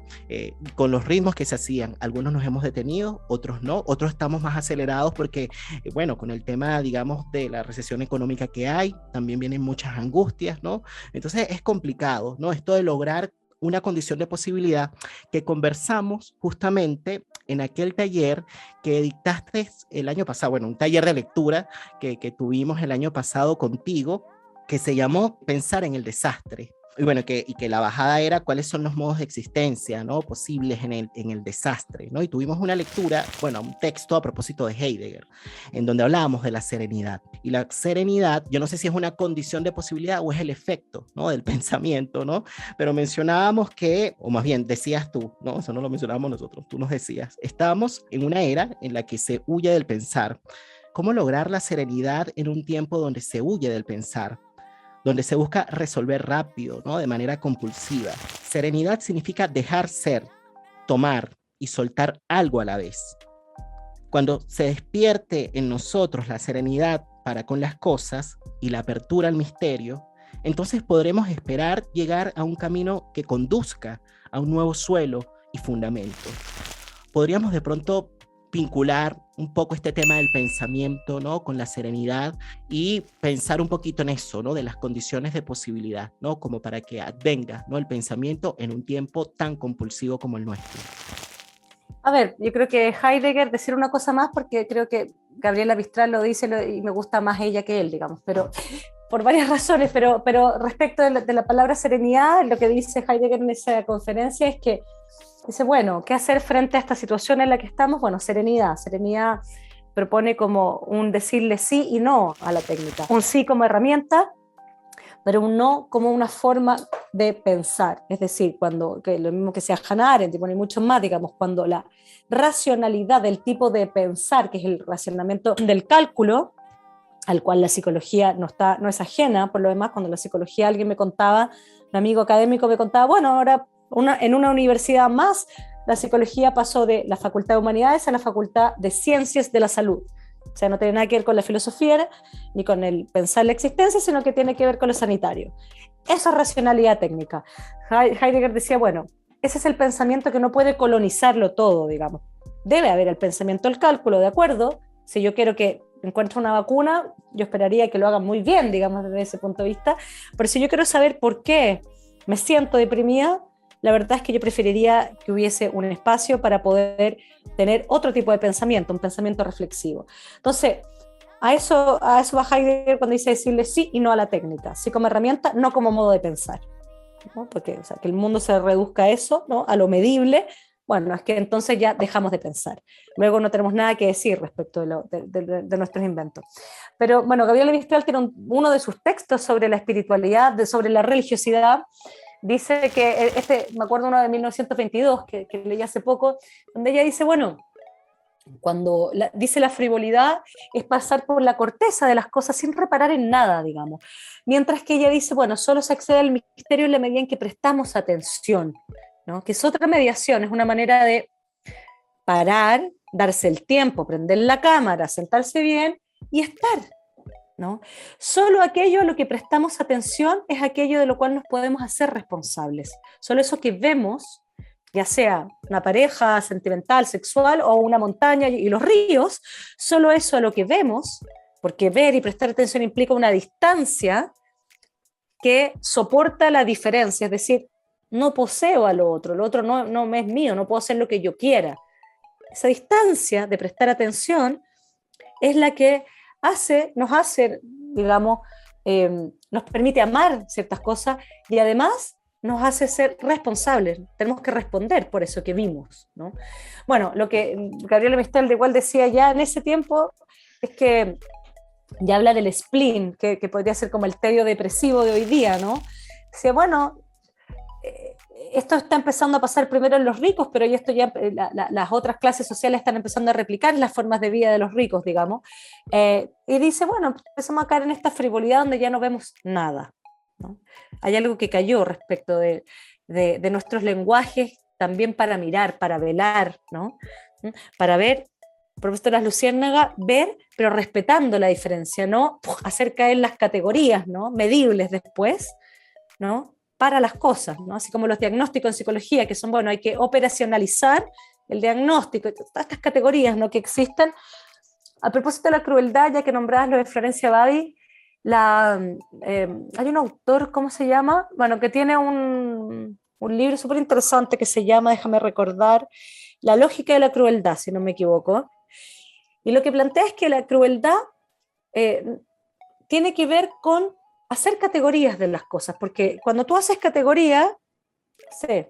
Con los ritmos que se hacían. Algunos nos hemos detenido, otros no, otros estamos más acelerados porque, bueno, con el tema, digamos, de la recesión económica que hay, también vienen muchas angustias, ¿no? Entonces es complicado, ¿no? Esto de lograr una condición de posibilidad que conversamos justamente en aquel taller que dictaste el año pasado, bueno, un taller de lectura que tuvimos el año pasado contigo, que se llamó Pensar en el desastre. Y bueno, y que la bajada era cuáles son los modos de existencia, ¿no? Posibles en el desastre, ¿no? Y tuvimos una lectura, bueno, un texto a propósito de Heidegger, en donde hablábamos de la serenidad. Y la serenidad, yo no sé si es una condición de posibilidad o es el efecto, ¿no? Del pensamiento, ¿no? Pero mencionábamos que, o más bien decías tú, ¿no? Eso no lo mencionábamos nosotros, tú nos decías, estábamos en una era en la que se huye del pensar. ¿Cómo lograr la serenidad en un tiempo donde se huye del pensar? Donde se busca resolver rápido, ¿no? De manera compulsiva. Serenidad significa dejar ser, tomar y soltar algo a la vez. Cuando se despierte en nosotros la serenidad para con las cosas y la apertura al misterio, entonces podremos esperar llegar a un camino que conduzca a un nuevo suelo y fundamento. Podríamos de pronto vincular un poco este tema del pensamiento, ¿no? Con la serenidad y pensar un poquito en eso, ¿no? De las condiciones de posibilidad, ¿no? Como para que advenga, ¿no? El pensamiento en un tiempo tan compulsivo como el nuestro. A ver, yo creo que Heidegger, decir una cosa más, porque creo que Gabriela Mistral lo dice y me gusta más ella que él, digamos, pero por varias razones, pero respecto de la palabra serenidad, lo que dice Heidegger en esa conferencia es que dice, bueno, ¿qué hacer frente a esta situación en la que estamos? Bueno, serenidad. Serenidad propone como un decirle sí y no a la técnica. Un sí como herramienta, pero un no como una forma de pensar. Es decir, que lo mismo que sea Hannah Arendt, y mucho más, digamos, cuando la racionalidad del tipo de pensar, que es el racionamiento del cálculo, al cual la psicología no es ajena, por lo demás, cuando la psicología alguien me contaba, un amigo académico me contaba, bueno, ahora en una universidad más, la psicología pasó de la Facultad de Humanidades a la Facultad de Ciencias de la Salud. O sea, no tiene nada que ver con la filosofía ni con el pensar la existencia, sino que tiene que ver con lo sanitario. Eso es racionalidad técnica. Heidegger decía, bueno, ese es el pensamiento que no puede colonizarlo todo, digamos. Debe haber el pensamiento del cálculo, ¿de acuerdo? Si yo quiero que encuentre una vacuna, yo esperaría que lo hagan muy bien, digamos, desde ese punto de vista. Pero si yo quiero saber por qué me siento deprimida, la verdad es que yo preferiría que hubiese un espacio para poder tener otro tipo de pensamiento, un pensamiento reflexivo. Entonces, a eso va Heidegger cuando dice decirle sí y no a la técnica, sí como herramienta, no como modo de pensar, ¿no? Porque, o sea, que el mundo se reduzca a eso, ¿no? A lo medible, bueno, es que entonces ya dejamos de pensar. Luego no tenemos nada que decir respecto de nuestros inventos. Pero bueno, Gabriela Mistral tiene uno de sus textos sobre la espiritualidad, sobre la religiosidad. Dice que, me acuerdo uno de 1922, que leí hace poco, donde ella dice, bueno, dice la frivolidad es pasar por la corteza de las cosas sin reparar en nada, digamos. Mientras que ella dice, bueno, solo se accede al misterio en la medida en que prestamos atención, ¿no? Que es otra mediación, es una manera de parar, darse el tiempo, prender la cámara, sentarse bien y estar, ¿no? Solo aquello a lo que prestamos atención es aquello de lo cual nos podemos hacer responsables. Solo eso que vemos, ya sea una pareja sentimental, sexual o una montaña y los ríos, solo eso a lo que vemos, porque ver y prestar atención implica una distancia que soporta la diferencia, es decir, no poseo a lo otro no me es mío, no puedo hacer lo que yo quiera. Esa distancia de prestar atención es la que nos hace, digamos, nos permite amar ciertas cosas y además nos hace ser responsables, tenemos que responder por eso que vimos, ¿no? Bueno, lo que Gabriela Mistral de igual decía ya en ese tiempo es que ya habla del spleen, que podría ser como el tedio depresivo de hoy día, ¿no? Decía, bueno, esto está empezando a pasar primero en los ricos, pero esto ya las otras clases sociales están empezando a replicar las formas de vida de los ricos, digamos. Y dice, bueno, empezamos a caer en esta frivolidad donde ya no vemos nada, ¿no? Hay algo que cayó respecto de nuestros lenguajes también para mirar, para velar, ¿no? Para ver, profesora Luciérnaga, ver, pero respetando la diferencia, no hacer caer las categorías, ¿no? Medibles después, ¿no? Para las cosas, ¿no? Así como los diagnósticos en psicología, que son, bueno, hay que operacionalizar el diagnóstico, todas estas categorías, ¿no? Que existen. A propósito de la crueldad, ya que nombrabas lo de Florencia Babi, hay un autor, ¿cómo se llama? Bueno, que tiene un libro súper interesante que se llama, déjame recordar, La lógica de la crueldad, si no me equivoco. Y lo que plantea es que la crueldad tiene que ver con hacer categorías de las cosas, porque cuando tú haces categorías, sí,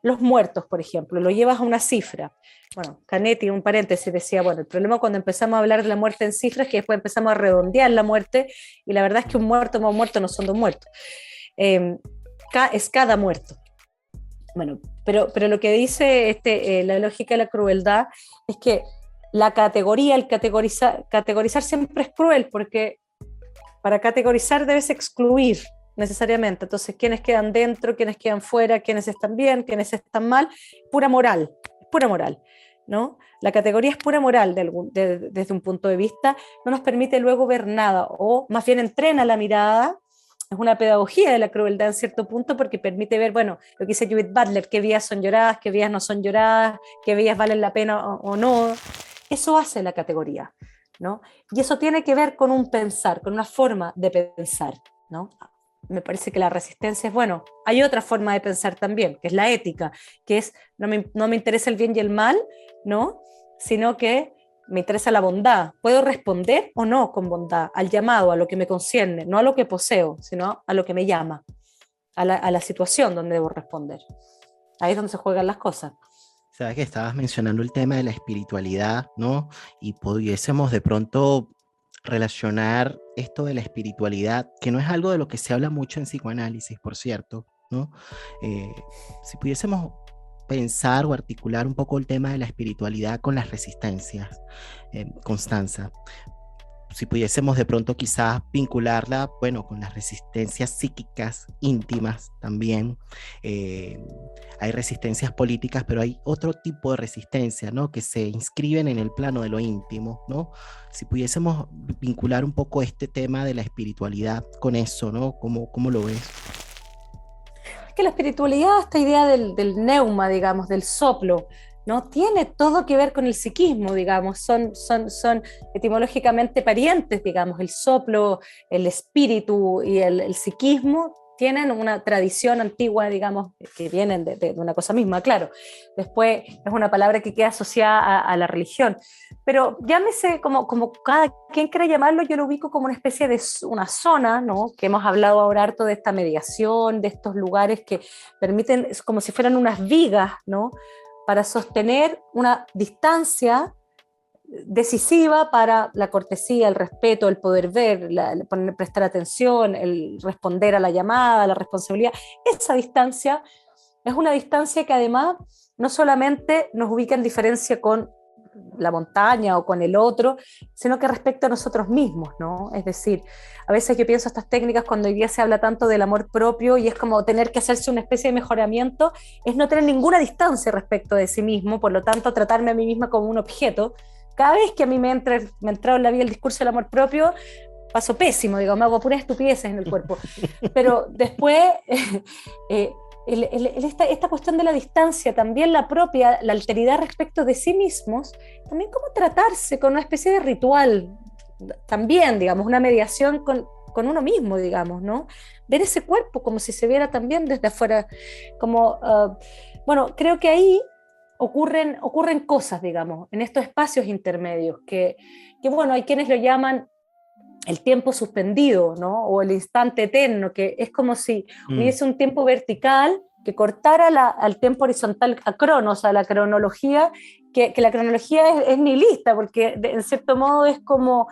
los muertos, por ejemplo, lo llevas a una cifra. Bueno, Canetti, un paréntesis, decía, bueno, el problema cuando empezamos a hablar de la muerte en cifras es que después empezamos a redondear la muerte, y la verdad es que un muerto más un muerto no son dos muertos. Es cada muerto. Bueno, pero lo que dice la lógica de la crueldad es que la categoría, el categorizar siempre es cruel, porque para categorizar debes excluir necesariamente. Entonces, ¿quiénes quedan dentro, quiénes quedan fuera, quiénes están bien, quiénes están mal? Pura moral, ¿no? La categoría es pura moral desde un punto de vista, no nos permite luego ver nada, o más bien entrena la mirada. Es una pedagogía de la crueldad en cierto punto, porque permite ver, bueno, lo que dice Judith Butler, qué vías son lloradas, qué vías no son lloradas, qué vías valen la pena o no. Eso hace la categoría, ¿no? Y eso tiene que ver con un pensar, con una forma de pensar, ¿no? Me parece que la resistencia es, bueno, hay otra forma de pensar también, que es la ética, que es, no me interesa el bien y el mal, ¿no? Sino que me interesa la bondad. ¿Puedo responder o no con bondad al llamado, a lo que me concierne, no a lo que poseo, sino a lo que me llama, a la situación donde debo responder? Ahí es donde se juegan las cosas. Sabes que estabas mencionando el tema de la espiritualidad, ¿no? Y pudiésemos de pronto relacionar esto de la espiritualidad, que no es algo de lo que se habla mucho en psicoanálisis, por cierto, ¿no? Si pudiésemos pensar o articular un poco el tema de la espiritualidad con las resistencias, Constanza, si pudiésemos de pronto quizás vincularla, bueno, con las resistencias psíquicas íntimas también. Hay resistencias políticas, pero hay otro tipo de resistencia, ¿no? Que se inscriben en el plano de lo íntimo, ¿no? Si pudiésemos vincular un poco este tema de la espiritualidad con eso, ¿no? ¿Cómo lo ves? Es que la espiritualidad, esta idea del neuma, digamos, del soplo, ¿no? Tiene todo que ver con el psiquismo, digamos, son etimológicamente parientes, digamos, el soplo, el espíritu y el psiquismo tienen una tradición antigua, digamos, que vienen de una cosa misma, claro. Después es una palabra que queda asociada a la religión, pero llámese como cada quien quiera llamarlo, yo lo ubico como una especie de una zona, ¿no? Que hemos hablado ahora harto de esta mediación, de estos lugares que permiten, es como si fueran unas vigas, ¿no? Para sostener una distancia decisiva para la cortesía, el respeto, el poder ver, prestar atención, el responder a la llamada, la responsabilidad. Esa distancia es una distancia que además no solamente nos ubica en diferencia con la montaña o con el otro, sino que respecto a nosotros mismos, ¿no? Es decir, a veces yo pienso estas técnicas cuando hoy día se habla tanto del amor propio y es como tener que hacerse una especie de mejoramiento, es no tener ninguna distancia respecto de sí mismo, por lo tanto tratarme a mí misma como un objeto. Cada vez que a mí me entra en la vida el discurso del amor propio, paso pésimo, digo, me hago puras estupideces en el cuerpo. Pero después, esta cuestión de la distancia, también la propia, la alteridad respecto de sí mismos, también cómo tratarse con una especie de ritual, también, digamos, una mediación con uno mismo, digamos, ¿no? Ver ese cuerpo como si se viera también desde afuera, como, bueno, creo que ahí ocurren cosas, digamos, en estos espacios intermedios, que bueno, hay quienes lo llaman el tiempo suspendido, ¿no? O el instante eterno, que es como si hubiese un tiempo vertical que cortara al tiempo horizontal, a cronos, a la cronología, que la cronología es nihilista, porque en cierto modo es como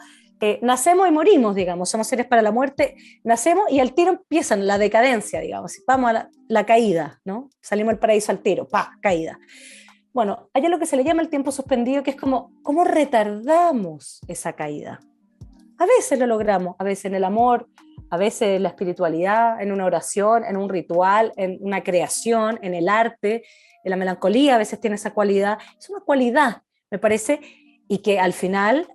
nacemos y morimos, digamos, somos seres para la muerte, nacemos y al tiro empiezan la decadencia, digamos, vamos a la caída, ¿no? Salimos del paraíso al tiro, ¡pa! Caída. Bueno, hay lo que se le llama el tiempo suspendido, que es como, ¿cómo retardamos esa caída? A veces lo logramos, a veces en el amor, a veces en la espiritualidad, en una oración, en un ritual, en una creación, en el arte, en la melancolía, a veces tiene esa cualidad. Es una cualidad, me parece, y que al final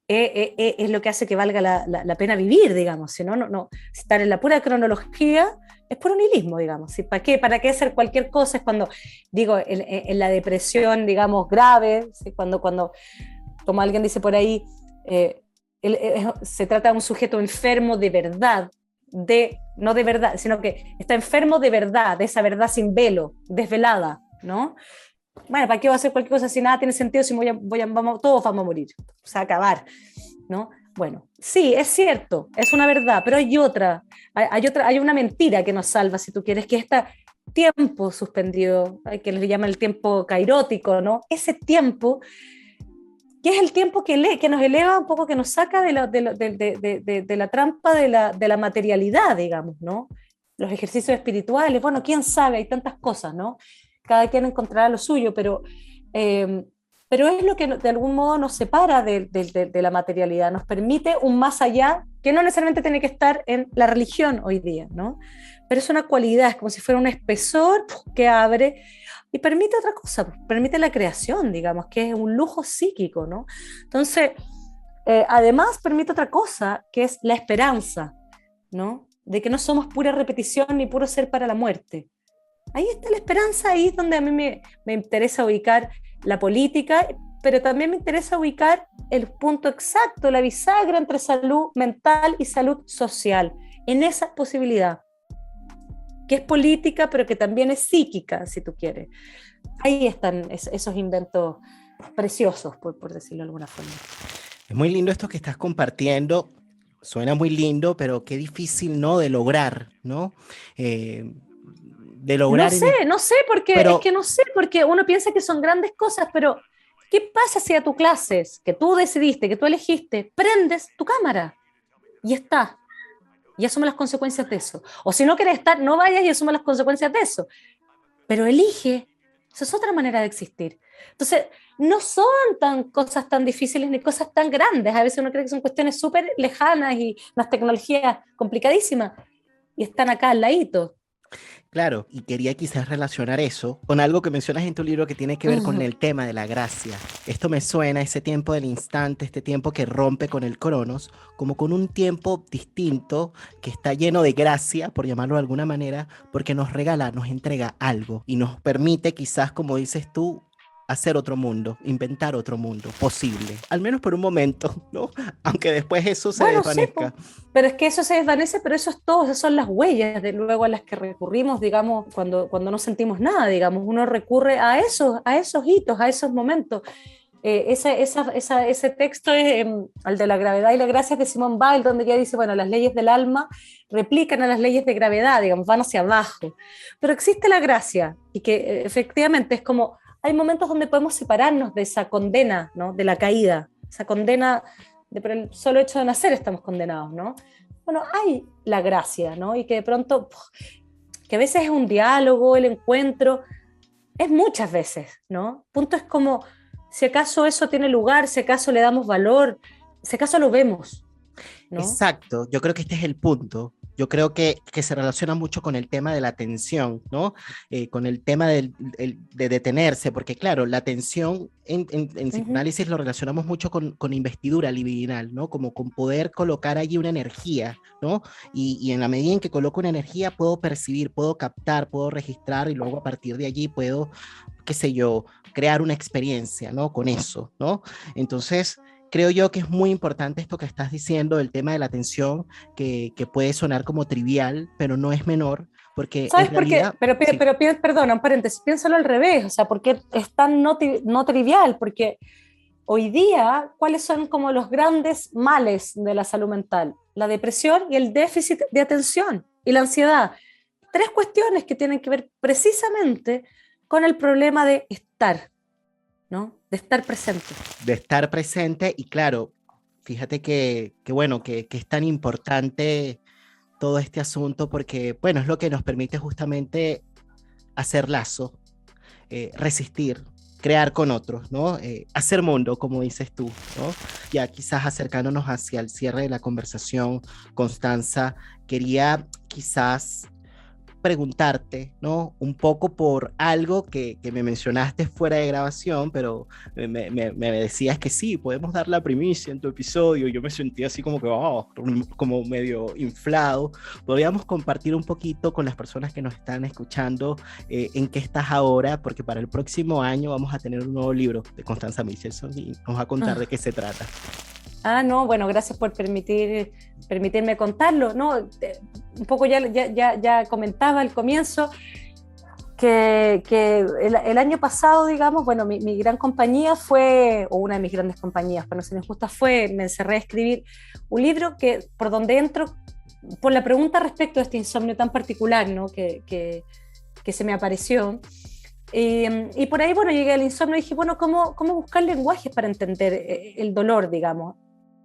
es lo que hace que valga la pena vivir, digamos. Si no, si estar en la pura cronología es puro nihilismo, digamos. ¿Sí? ¿Para qué hacer cualquier cosa? Es cuando, digo, en la depresión, digamos, grave, ¿sí? cuando, como alguien dice por ahí, se trata de un sujeto enfermo de verdad, no de verdad, sino que está enfermo de verdad, de esa verdad sin velo, desvelada, ¿no? Bueno, ¿para qué voy a hacer cualquier cosa si nada tiene sentido, si todos vamos a morir, o sea, acabar, ¿no? Bueno, sí, es cierto, es una verdad, pero hay una mentira que nos salva, si tú quieres, que este tiempo suspendido, que le llaman el tiempo kairótico, ¿no? Ese tiempo que es el tiempo que nos eleva un poco, que nos saca de la trampa de la materialidad, digamos, ¿no? Los ejercicios espirituales, bueno, quién sabe, hay tantas cosas, ¿no? Cada quien encontrará lo suyo, pero es lo que de algún modo nos separa de la materialidad, nos permite un más allá que no necesariamente tiene que estar en la religión hoy día, ¿no? Pero es una cualidad, es como si fuera un espesor que abre y permite otra cosa, permite la creación, digamos, que es un lujo psíquico, ¿no? Entonces, además permite otra cosa, que es la esperanza, ¿no? De que no somos pura repetición ni puro ser para la muerte. Ahí está la esperanza, ahí es donde a mí me interesa ubicar la política, pero también me interesa ubicar el punto exacto, la bisagra entre salud mental y salud social, en esa posibilidad, que es política, pero que también es psíquica, si tú quieres. Ahí están esos inventos preciosos, por decirlo de alguna forma. Es muy lindo esto que estás compartiendo. Suena muy lindo, pero qué difícil, ¿no? De lograr, ¿no? De lograr... No sé, porque uno piensa que son grandes cosas, pero ¿qué pasa si a tus clases, que tú decidiste, que tú elegiste, prendes tu cámara y está? Y asume las consecuencias de eso. O si no quieres estar, no vayas y asume las consecuencias de eso. Pero elige. Esa es otra manera de existir. Entonces, no son cosas tan difíciles ni cosas tan grandes. A veces uno cree que son cuestiones súper lejanas y unas tecnologías complicadísimas. Y están acá al ladito. Claro, y quería quizás relacionar eso con algo que mencionas en tu libro que tiene que ver con el tema de la gracia. Esto me suena, ese tiempo del instante, este tiempo que rompe con el cronos, como con un tiempo distinto que está lleno de gracia, por llamarlo de alguna manera, porque nos regala, nos entrega algo y nos permite quizás, como dices tú, hacer otro mundo, inventar otro mundo posible, al menos por un momento, ¿no? Aunque después eso se desvanezca. Sí, pero es que eso se desvanece, pero eso es todo, esas son las huellas de luego a las que recurrimos, digamos, cuando no sentimos nada, digamos, uno recurre a esos hitos, a esos momentos. Ese texto es el de la gravedad y la gracia de Simone Weil, donde ella dice, bueno, las leyes del alma replican a las leyes de gravedad, digamos, van hacia abajo, pero existe la gracia y que efectivamente es como hay momentos donde podemos separarnos de esa condena, ¿no? De la caída, esa condena por el solo hecho de nacer estamos condenados, ¿no? Bueno, hay la gracia, ¿no? Y que de pronto, que a veces es un diálogo, el encuentro, es muchas veces, ¿no? Punto es como, si acaso eso tiene lugar, si acaso le damos valor, si acaso lo vemos, ¿no? Exacto, yo creo que este es el punto. Yo creo que se relaciona mucho con el tema de la atención, ¿no? Con el tema de detenerse, porque claro, la atención en psicoanálisis lo relacionamos mucho con investidura libidinal, ¿no? Como con poder colocar allí una energía, ¿no? Y en la medida en que coloco una energía puedo percibir, puedo captar, puedo registrar y luego a partir de allí puedo, qué sé yo, crear una experiencia, ¿no? Con eso, ¿no? Entonces... creo yo que es muy importante esto que estás diciendo, el tema de la atención, que puede sonar como trivial, pero no es menor, porque ¿sabes en realidad... por qué? Pero perdona, un paréntesis, piénsalo al revés, o sea, porque es tan no trivial, porque hoy día, ¿cuáles son como los grandes males de la salud mental? La depresión y el déficit de atención y la ansiedad. 3 cuestiones que tienen que ver precisamente con el problema de estar, ¿no? De estar presente. De estar presente y claro, fíjate que es tan importante todo este asunto porque, bueno, es lo que nos permite justamente hacer lazo, resistir, crear con otros, ¿no? Hacer mundo, como dices tú, ¿no? Ya quizás acercándonos hacia el cierre de la conversación, Constanza, quería quizás preguntarte, ¿no? Un poco por algo que me mencionaste fuera de grabación, pero me decías que sí, podemos dar la primicia en tu episodio. Yo me sentí así como que, oh, como medio inflado. Podríamos compartir un poquito con las personas que nos están escuchando en qué estás ahora, porque para el próximo año vamos a tener un nuevo libro de Constanza Michelson y nos va a contar de qué se trata. No, bueno, gracias por permitirme contarlo. No, un poco ya comentaba al comienzo que el año pasado, digamos, bueno, mi gran compañía fue, o una de mis grandes compañías, para no ser injusta, me encerré a escribir un libro que por donde entro, por la pregunta respecto a este insomnio tan particular, ¿no? que se me apareció. Y por ahí, bueno, llegué al insomnio y dije, bueno, ¿cómo buscar lenguajes para entender el dolor, digamos?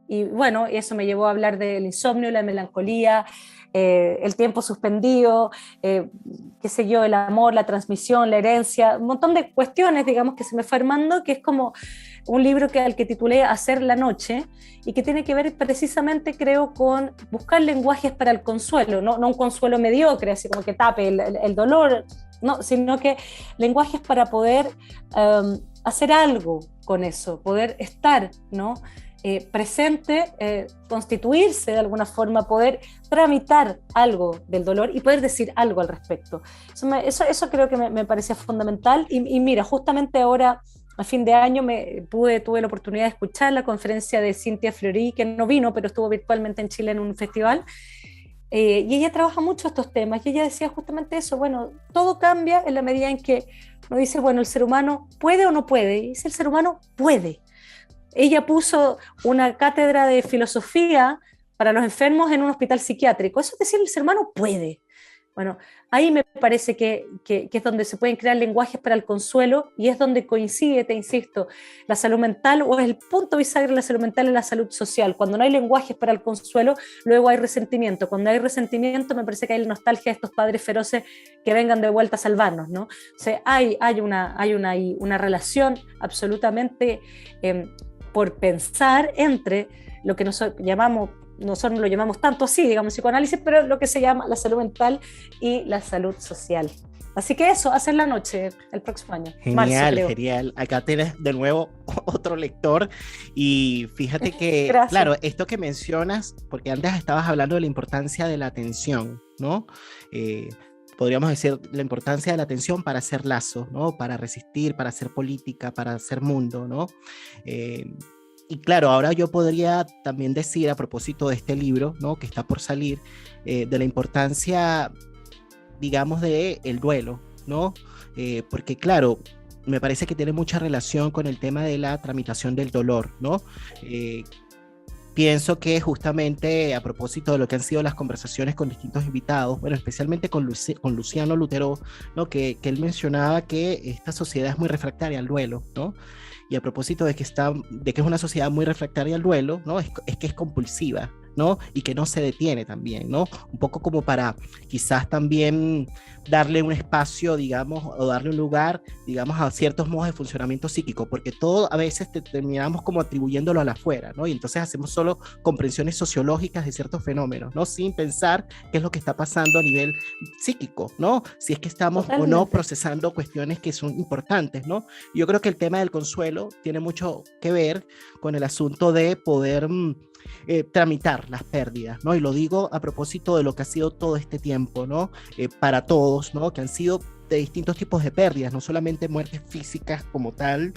Y bueno, eso me llevó a hablar del insomnio, la melancolía, el tiempo suspendido, qué sé yo, el amor, la transmisión, la herencia, un montón de cuestiones, digamos, que se me fue armando, que es como un libro al que titulé Hacer la noche, y que tiene que ver precisamente, creo, con buscar lenguajes para el consuelo, no un consuelo mediocre, así como que tape el dolor, no, sino que lenguajes para poder hacer algo con eso, poder estar, ¿no? Presente, constituirse de alguna forma, poder tramitar algo del dolor y poder decir algo al respecto. Eso creo que me parecía fundamental y mira, justamente ahora a fin de año tuve la oportunidad de escuchar la conferencia de Cintia Fleury, que no vino, pero estuvo virtualmente en Chile en un festival, y ella trabaja mucho estos temas, y ella decía justamente eso, bueno, todo cambia en la medida en que uno dice, bueno, el ser humano puede o no puede, y dice el ser humano puede. Ella puso una cátedra de filosofía para los enfermos en un hospital psiquiátrico. Eso es decir, el ser humano puede. Bueno, ahí me parece que es donde se pueden crear lenguajes para el consuelo y es donde coincide, te insisto, la salud mental, o es el punto bisagra de la salud mental en la salud social. Cuando no hay lenguajes para el consuelo, luego hay resentimiento. Cuando hay resentimiento, me parece que hay la nostalgia de estos padres feroces que vengan de vuelta a salvarnos, ¿no? O sea, hay una relación absolutamente por pensar entre lo que nosotros no lo llamamos tanto así, digamos, psicoanálisis, pero lo que se llama la salud mental y la salud social. Así que eso, hacer la noche el próximo año. Genial, genial. Acá tienes de nuevo otro lector y fíjate que, Gracias. Claro, esto que mencionas, porque antes estabas hablando de la importancia de la atención, ¿no? Podríamos decir la importancia de la atención para hacer lazos, ¿no? Para resistir, para hacer política, para hacer mundo, ¿no? Y claro, ahora yo podría también decir a propósito de este libro, ¿no? Que está por salir, de la importancia, digamos, del duelo, ¿no? Porque claro, me parece que tiene mucha relación con el tema de la tramitación del dolor, ¿no? Pienso que justamente a propósito de lo que han sido las conversaciones con distintos invitados, bueno, especialmente con Luciano Lutero, ¿no? Que él mencionaba que esta sociedad es muy refractaria al duelo, ¿no? Y a propósito de que es una sociedad muy refractaria al duelo, ¿no? Es que es compulsiva, ¿no? Y que no se detiene también, ¿no? Un poco como para quizás también darle un espacio, digamos, o darle un lugar, digamos, a ciertos modos de funcionamiento psíquico, porque todo a veces terminamos como atribuyéndolo a la afuera, ¿no? Y entonces hacemos solo comprensiones sociológicas de ciertos fenómenos, ¿no? Sin pensar qué es lo que está pasando a nivel psíquico, ¿no? Si es que estamos o no procesando cuestiones que son importantes, ¿no? Yo creo que el tema del consuelo tiene mucho que ver con el asunto de poder tramitar las pérdidas, ¿no? Y lo digo a propósito de lo que ha sido todo este tiempo, ¿no? Para todos, ¿no? Que han sido de distintos tipos de pérdidas, no solamente muertes físicas como tal,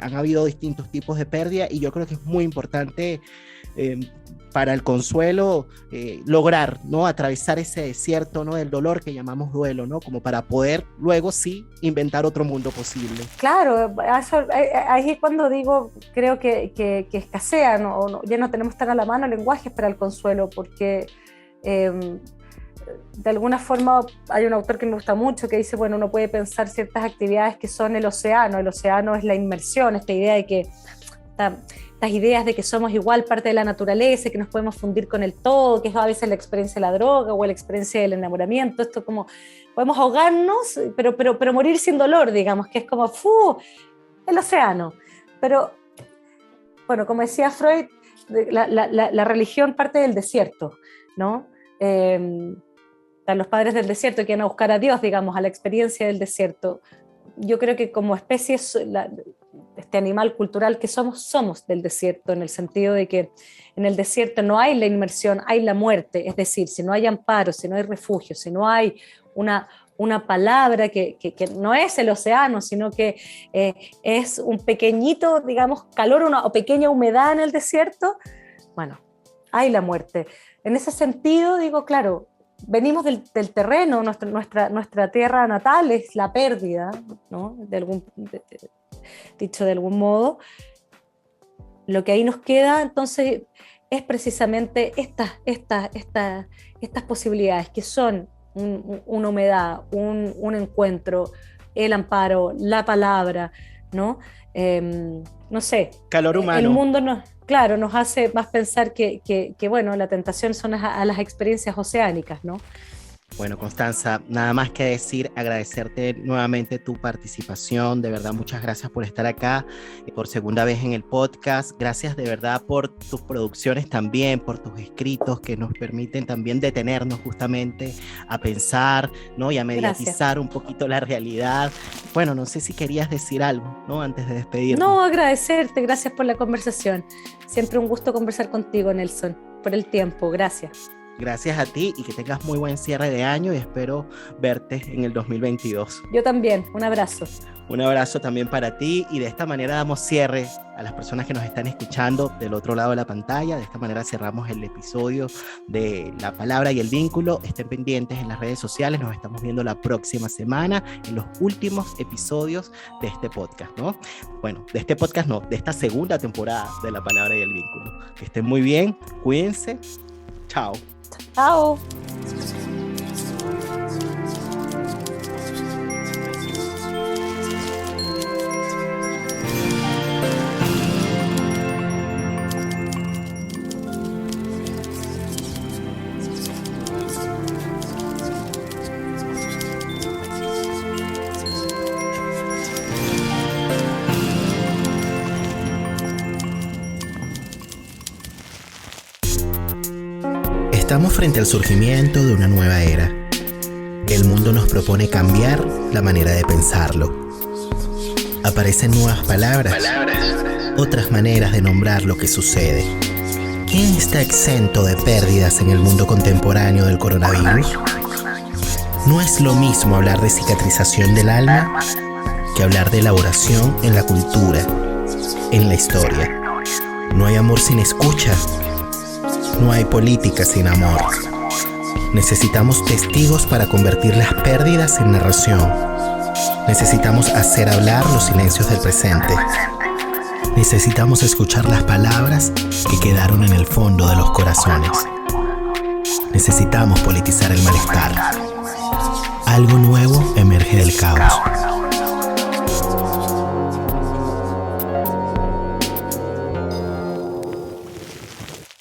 han habido distintos tipos de pérdida y yo creo que es muy importante para el consuelo lograr, ¿no? Atravesar ese desierto, ¿no? Del dolor que llamamos duelo, ¿no? Como para poder luego sí inventar otro mundo posible. Claro, ahí es cuando digo, creo que escasea, ¿no? Ya no tenemos tan a la mano lenguajes para el consuelo, porque de alguna forma hay un autor que me gusta mucho que dice, bueno, uno puede pensar ciertas actividades que son el océano es la inmersión, esta idea de que estas ideas de que somos igual parte de la naturaleza, que nos podemos fundir con el todo, que es a veces la experiencia de la droga o la experiencia del enamoramiento, esto como podemos ahogarnos, pero morir sin dolor, digamos, que es como el océano. Pero bueno, como decía Freud, la religión parte del desierto, ¿no? Están los padres del desierto que van a buscar a Dios, digamos, a la experiencia del desierto. Yo creo que como especie, este animal cultural que somos del desierto, en el sentido de que en el desierto no hay la inmersión, hay la muerte, es decir, si no hay amparo, si no hay refugio, si no hay una palabra que no es el océano, sino que es un pequeñito, digamos, calor o pequeña humedad en el desierto, bueno, hay la muerte. En ese sentido, digo, claro, venimos del terreno, nuestra tierra natal es la pérdida, ¿no? Dicho de algún modo. Lo que ahí nos queda, entonces, es precisamente estas posibilidades, que son una humedad, un encuentro, el amparo, la palabra, ¿no? No sé. Calor humano. El mundo nos hace más pensar que bueno, la tentación son a las experiencias oceánicas, ¿no? Bueno, Constanza, nada más que decir, agradecerte nuevamente tu participación, de verdad, muchas gracias por estar acá por segunda vez en el podcast, gracias de verdad por tus producciones también, por tus escritos que nos permiten también detenernos justamente a pensar, ¿no? Y a mediatizar un poquito la realidad. Bueno, no sé si querías decir algo, ¿no? Antes de despedirnos. No, agradecerte, gracias por la conversación, siempre un gusto conversar contigo, Nelson, por el tiempo, gracias. Gracias a ti y que tengas muy buen cierre de año y espero verte en el 2022. Yo también, un abrazo. Un abrazo también para ti y de esta manera damos cierre a las personas que nos están escuchando del otro lado de la pantalla. De esta manera cerramos el episodio de La Palabra y el Vínculo. Estén pendientes en las redes sociales, nos estamos viendo la próxima semana en los últimos episodios de este podcast, ¿no? Bueno, de este podcast no, de esta segunda temporada de La Palabra y el Vínculo. Que estén muy bien, cuídense, chao. Chao. Estamos frente al surgimiento de una nueva era. El mundo nos propone cambiar la manera de pensarlo. Aparecen nuevas palabras, otras maneras de nombrar lo que sucede. ¿Quién está exento de pérdidas en el mundo contemporáneo del coronavirus? No es lo mismo hablar de cicatrización del alma que hablar de elaboración en la cultura, en la historia. No hay amor sin escucha. No hay política sin amor. Necesitamos testigos para convertir las pérdidas en narración. Necesitamos hacer hablar los silencios del presente. Necesitamos escuchar las palabras que quedaron en el fondo de los corazones. Necesitamos politizar el malestar. Algo nuevo emerge del caos.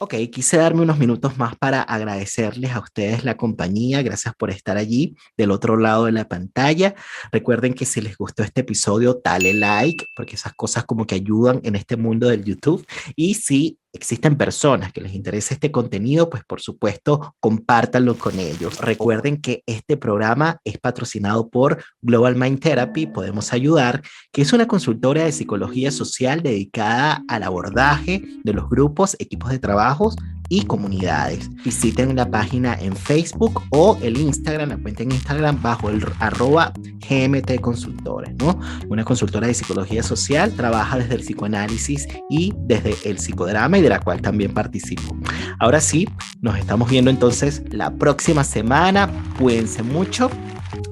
Ok, quise darme unos minutos más para agradecerles a ustedes la compañía. Gracias por estar allí del otro lado de la pantalla. Recuerden que si les gustó este episodio, dale like, porque esas cosas como que ayudan en este mundo del YouTube. Y si existen personas que les interese este contenido, pues por supuesto, compártanlo con ellos. Recuerden que este programa es patrocinado por Global Mind Therapy, Podemos Ayudar, que es una consultora de psicología social dedicada al abordaje de los grupos, equipos de trabajo y comunidades. Visiten la página en Facebook o el Instagram, la cuenta en Instagram bajo el @GMT Consultores, ¿no? Una consultora de psicología social, trabaja desde el psicoanálisis y desde el psicodrama y de la cual también participo. Ahora sí, nos estamos viendo entonces la próxima semana. Cuídense mucho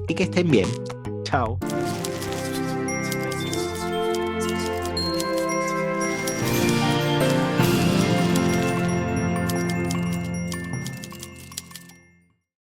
y que estén bien. Chao.